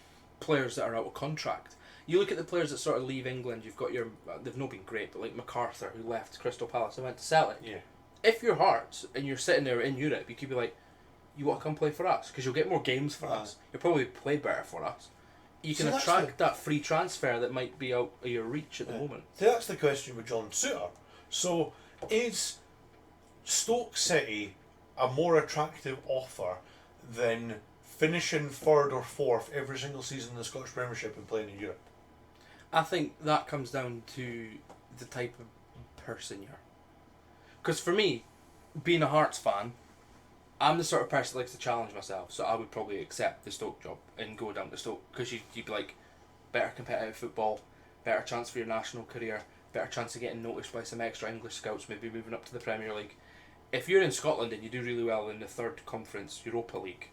players that are out of contract. You look at the players that sort of leave England, you've got they've not been great, but like MacArthur, who left Crystal Palace and went to Celtic. Yeah. If you're Hearts and you're sitting there in Europe, you could be like, you want to come play for us? Because you'll get more games for us. You'll probably play better for us. You can attract that free transfer that might be out of your reach at the moment. So that's the question with John Souttar. So is Stoke City a more attractive offer than finishing third or fourth every single season in the Scottish Premiership and playing in Europe? I think that comes down to the type of person you are. Because for me, being a Hearts fan, I'm the sort of person that likes to challenge myself, so I would probably accept the Stoke job and go down to Stoke, because you'd be like, better competitive football, better chance for your national career, better chance of getting noticed by some extra English scouts, maybe moving up to the Premier League. If you're in Scotland and you do really well in the third conference, Europa League,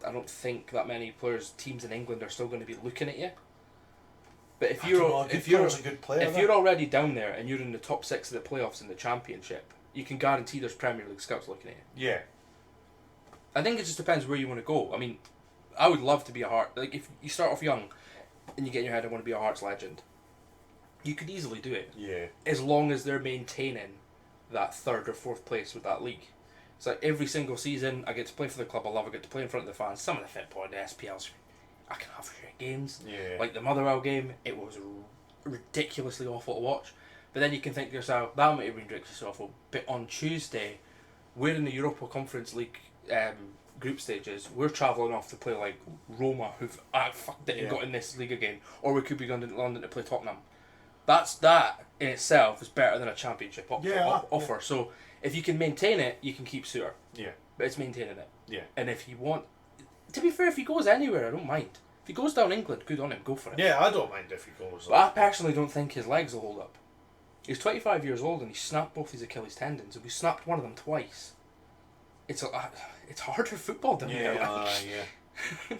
I don't think that many teams in England are still going to be looking at you. But if you're already down there and you're in the top 6 of the playoffs in the Championship, you can guarantee there's Premier League scouts looking at you. Yeah. I think it just depends where you want to go. I mean, I would love to be a Heart. Like, if you start off young and you get in your head, I want to be a Hearts legend, you could easily do it. Yeah. As long as they're maintaining that third or fourth place with that league. It's like every single season, I get to play for the club I love, I get to play in front of the fans. Some of the football in the SPLs, I can have shit games. Yeah. Like the Motherwell game, it was ridiculously awful to watch. But then you can think to yourself, that might have been ridiculously awful. But on Tuesday, we're in the Europa Conference League group stages. We're travelling off to play like Roma, who've fucked it and got in this league again. Or we could be going to London to play Tottenham. That in itself is better than a championship offer. So if you can maintain it, you can keep Souttar. Yeah. But it's maintaining it. Yeah. And if you want, to be fair, if he goes anywhere, I don't mind. If he goes down England, good on him, go for it. Yeah, I don't mind if he goes. But I personally don't think his legs will hold up. He's 25 years old and he snapped both his Achilles tendons, and we snapped one of them twice. It's harder football down there.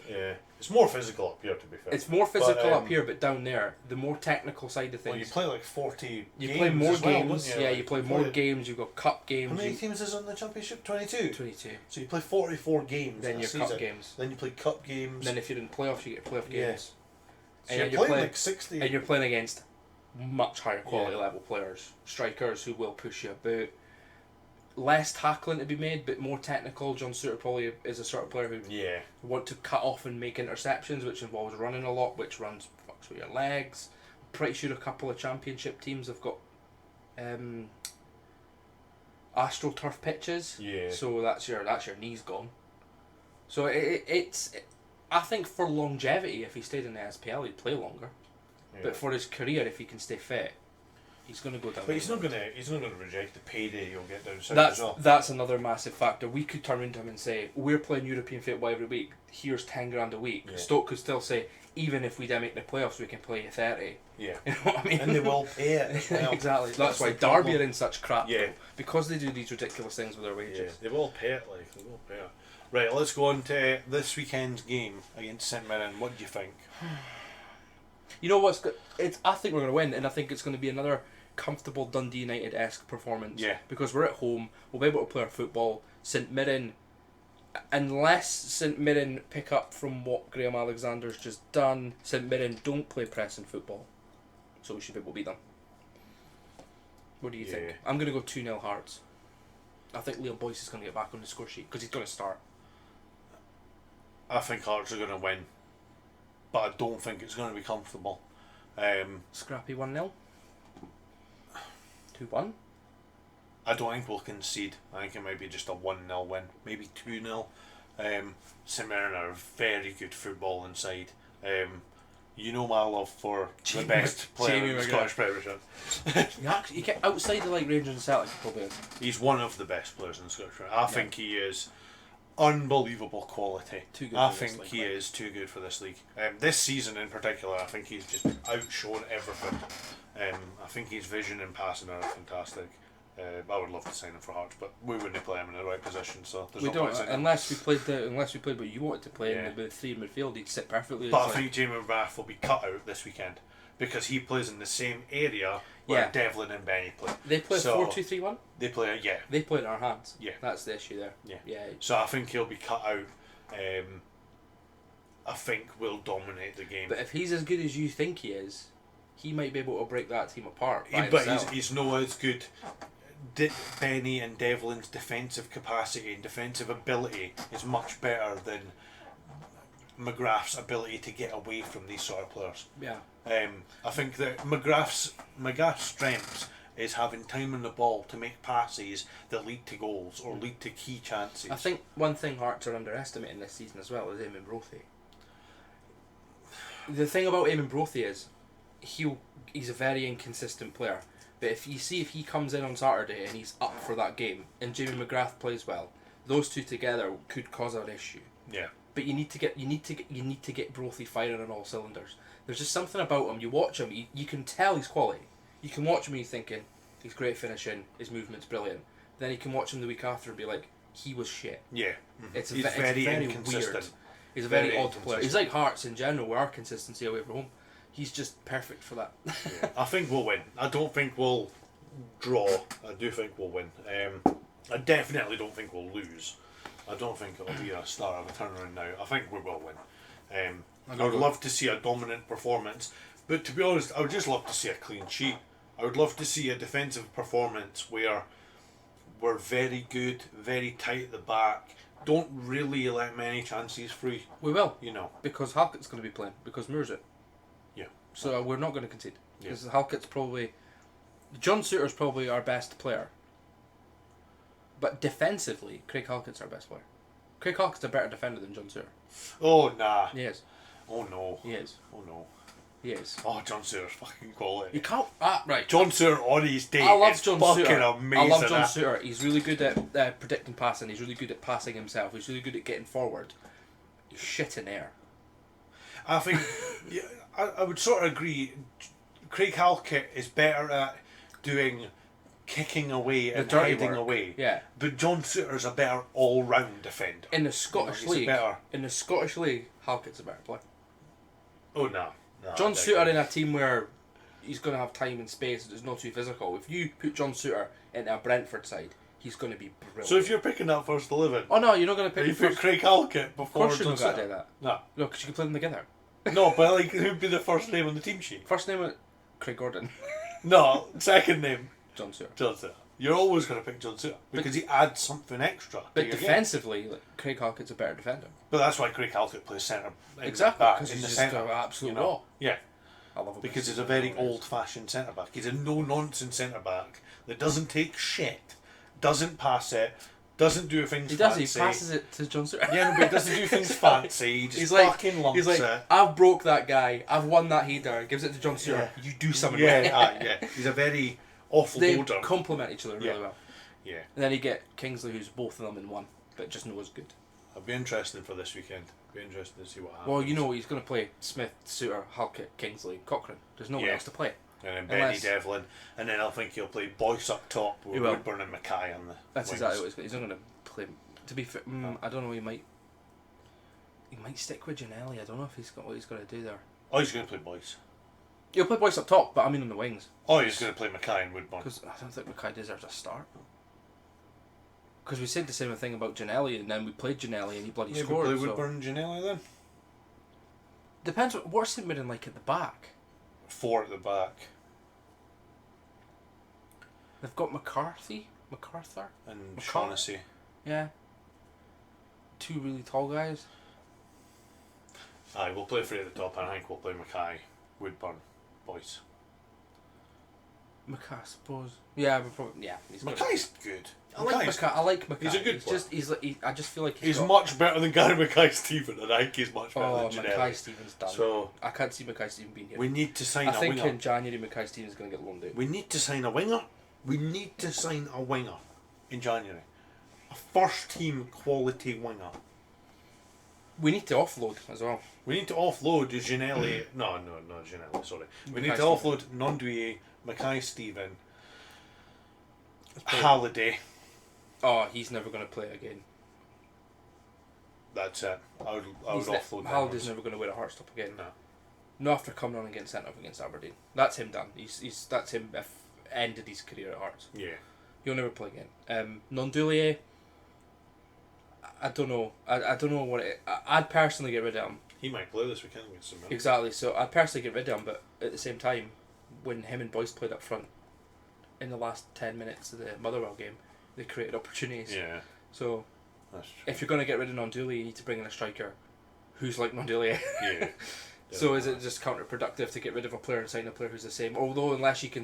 Yeah. It's more physical up here, to be fair. It's more physical up here, but down there, the more technical side of things. Well, you play like 40 You games play more as well, games. don't you? Yeah, Like, you play more games. You've got cup games. How many teams is on the Championship? 22? 22. So you play 44 games Then in your a season. cup games. Then you play cup games. Then if you're in playoffs, you get playoff Yeah. games. So you're playing like 60. And you're playing against much higher quality level players. Strikers who will push you about. Less tackling to be made, but more technical. John Souttar probably is a sort of player who want to cut off and make interceptions, which involves running a lot, which fucks with your legs. Pretty sure a couple of championship teams have got AstroTurf pitches. Yeah. So that's your knees gone. So it's I think for longevity, if he stayed in the SPL, he'd play longer. Yeah. But for his career, if he can stay fit, he's going to go down. But he's not going to reject the payday he'll get down south as well. That's another massive factor. We could turn into him and say, we're playing European football every week. Here's 10 grand a week. Yeah. Stoke could still say, even if we don't make the playoffs, we can play you 30. Yeah. You know what I mean? And they will pay it as well. Exactly. That's why Derby are in such crap. Yeah. Though, because they do these ridiculous things with their wages. Yeah. They will pay it. They will pay it. Right. Let's go on to this weekend's game against St Mirren. What do you think? You know what's good? I think we're going to win, and I think it's going to be another comfortable Dundee United-esque performance. Yeah. Because we're at home, we'll be able to play our football. St Mirren, unless St Mirren pick up from what Graham Alexander's just done, St Mirren don't play pressing football. So we should be able to beat them. What do you think? I'm going to go 2-0 Hearts. I think Liam Boyce is going to get back on the score sheet because he's going to start. I think Hearts are going to win, but I don't think it's going to be comfortable. Scrappy 1-0? 2-1? I don't think we'll concede. I think it might be just a 1-0 win, maybe 2-0. St Mirren are a very good football inside. You know my love for the best player in the Scottish Premiership. You get outside of like Rangers and Celtic, probably. He's one of the best players in the Scottish Premiership. I think he is unbelievable quality. Too good. I think he is too good for this league. This season in particular, I think he's just outshone everything. I think his vision and passing are fantastic. I would love to sign him for Hearts, but we wouldn't play him in the right position, so there's we no don't point signing him. unless we played what you wanted to play in with 3 in midfield. He'd sit perfectly. But I think Jamie McGrath will be cut out this weekend because he plays in the same area where Devlin and Benny play. They play 4-2-3-1. They play They play in our hands. Yeah, that's the issue there. Yeah. So I think he'll be cut out. I think we'll dominate the game. But if he's as good as you think he is, he might be able to break that team apart. But he's no as good. Benny and Devlin's defensive capacity and defensive ability is much better than McGrath's ability to get away from these sort of players. Yeah. I think that McGrath's strengths is having time on the ball to make passes that lead to goals or lead to key chances. I think one thing Hearts are underestimating this season as well is Eamon Brophy. The thing about Eamon Brophy is he's a very inconsistent player. But if he comes in on Saturday and he's up for that game and Jamie McGrath plays well, those two together could cause an issue. Yeah. But you need to get Brophy firing on all cylinders. There's just something about him. You watch him, you can tell he's quality. You can watch him and you're thinking he's great finishing, his movement's brilliant. Then you can watch him the week after and be like, he was shit. Yeah. It's he's very inconsistent. Weird. He's a very odd player. He's like Hearts in general, with our consistency away from home. He's just perfect for that. Yeah. I think we'll win. I don't think we'll draw. I do think we'll win. I definitely don't think we'll lose. I don't think it'll be a start of a turnaround now. I think we will win. I would love to see a dominant performance, but to be honest, I would just love to see a clean sheet. I would love to see a defensive performance where we're very good, very tight at the back, don't really let many chances free. We will. Because Halkett's going to be playing, because Moore's it. Yeah. So we're not going to concede. Because Halkett's probably... John Souttar's probably our best player. But defensively, Craig Halkett's our best player. Craig Halkett's a better defender than John Souttar. Oh, nah. He is. Oh, no. He is. Oh, no. He is. Oh, John Souttar's fucking quality. You can't... right. John Souttar on his day I love is John fucking Souttar. amazing. I love John Souttar. He's really good at predicting passing. He's really good at passing himself. He's really good at getting forward. He's shit in air. I think... I would sort of agree. Craig Halkett is better at doing kicking away and heading away. Yeah. But John Souttar's a better all-round defender. In the Scottish League, Halkett's a better player. Oh, no. John Souttar in a team where he's going to have time and space, it's not too physical. If you put John Souttar into a Brentford side, he's going to be brilliant. So if you're picking that first 11... Oh, no, you're not going to pick... You put Craig Halkett before John Souttar. Of course you're not going to do that. No. No, because you can play them together. No, but who'd be the first name on the team sheet? First name, Craig Gordon. No, second name. John Souttar. John Souttar. You're always going to pick John Souttar because he adds something extra. But defensively, Craig Halkett's a better defender. But that's why Craig Halkett plays centre. Exactly, because he's in the just centre. an absolute raw. Yeah. I love him. Because he's a very old-fashioned centre-back. He's a no-nonsense centre-back that doesn't take shit, doesn't pass it, doesn't do things he does, fancy. He passes it to John Souttar. Yeah, no, but he doesn't do things fancy. He just fucking lumps it. I've broke that guy, I've won that header, gives it to John Souttar. You do something right. Yeah. He's a very offloader. They complement each other really well. Yeah. And then you get Kingsley, who's both of them in one, but just knows good. It'll be interesting for this weekend. It'll be interesting to see what happens. Well, he's going to play Smith, Souttar, Halkett, Kingsley, Cochrane. There's no one else to play. And then Benny Devlin, and then I think he'll play Boyce up top with Woodburn and Mackay on the That's wings. exactly what he's not going to play. To be fair, I don't know. He might stick with Ginnelly. I don't know if he's got what he's got to do there. Oh, he's going to play Boyce. He'll play Boyce up top, but I mean on the wings. Oh, he's going to play Mackay and Woodburn. Because I don't think Mackay deserves a start. Because we said the same thing about Ginnelly, and then we played Ginnelly and he bloody scored. Play so. Woodburn and Ginnelly then. Depends what's St Mirren like at the back. 4 at the back. They've got MacArthur, And McCart- Shaughnessy. yeah. 2 really tall guys. Aye, we'll play 3 at the top, and I think we'll play Mackay, Woodburn, Boyce. Mackay, I suppose. Yeah, but probably, yeah. He's good. Mackay's good. I like Mackay. He's a good player. I just feel like He's much better than Gary Mackay-Steven, and I think he's much better Oh, than Ginnelly. Mackay-Steven's done. So I can't see Mackay-Steven being here. we need to sign I a think winger. in January Mackay-Steven's going to get loaned out. We need to sign a winger. We need to sign a winger in January. A first-team quality winger. We need to offload as well. We need to offload Ginnelly. no, Ginnelly, sorry. We need to Mackay-Steven. offload Nondouille, Mackay-Steven, Halliday. Oh, he's never going to play again. That's it. I would offload Halliday's never going to wear a Hearts top again. No. Not after coming on and getting sent off against Aberdeen. That's him done. That's him ended his career at Hearts. Yeah. He'll never play again. Nondouille, I don't know. I don't know what it. I'd personally get rid of him. He might play this weekend against St Mirren. Exactly. So I'd personally get rid of him, but at the same time, when him and Boyce played up front in the last 10 minutes of the Motherwell game, they created opportunities. Yeah. So That's true. if you're going to get rid of Nondouille, you need to bring in a striker who's like Nondouille. Yeah. So is it just counterproductive to get rid of a player and sign a player who's the same? Although unless you can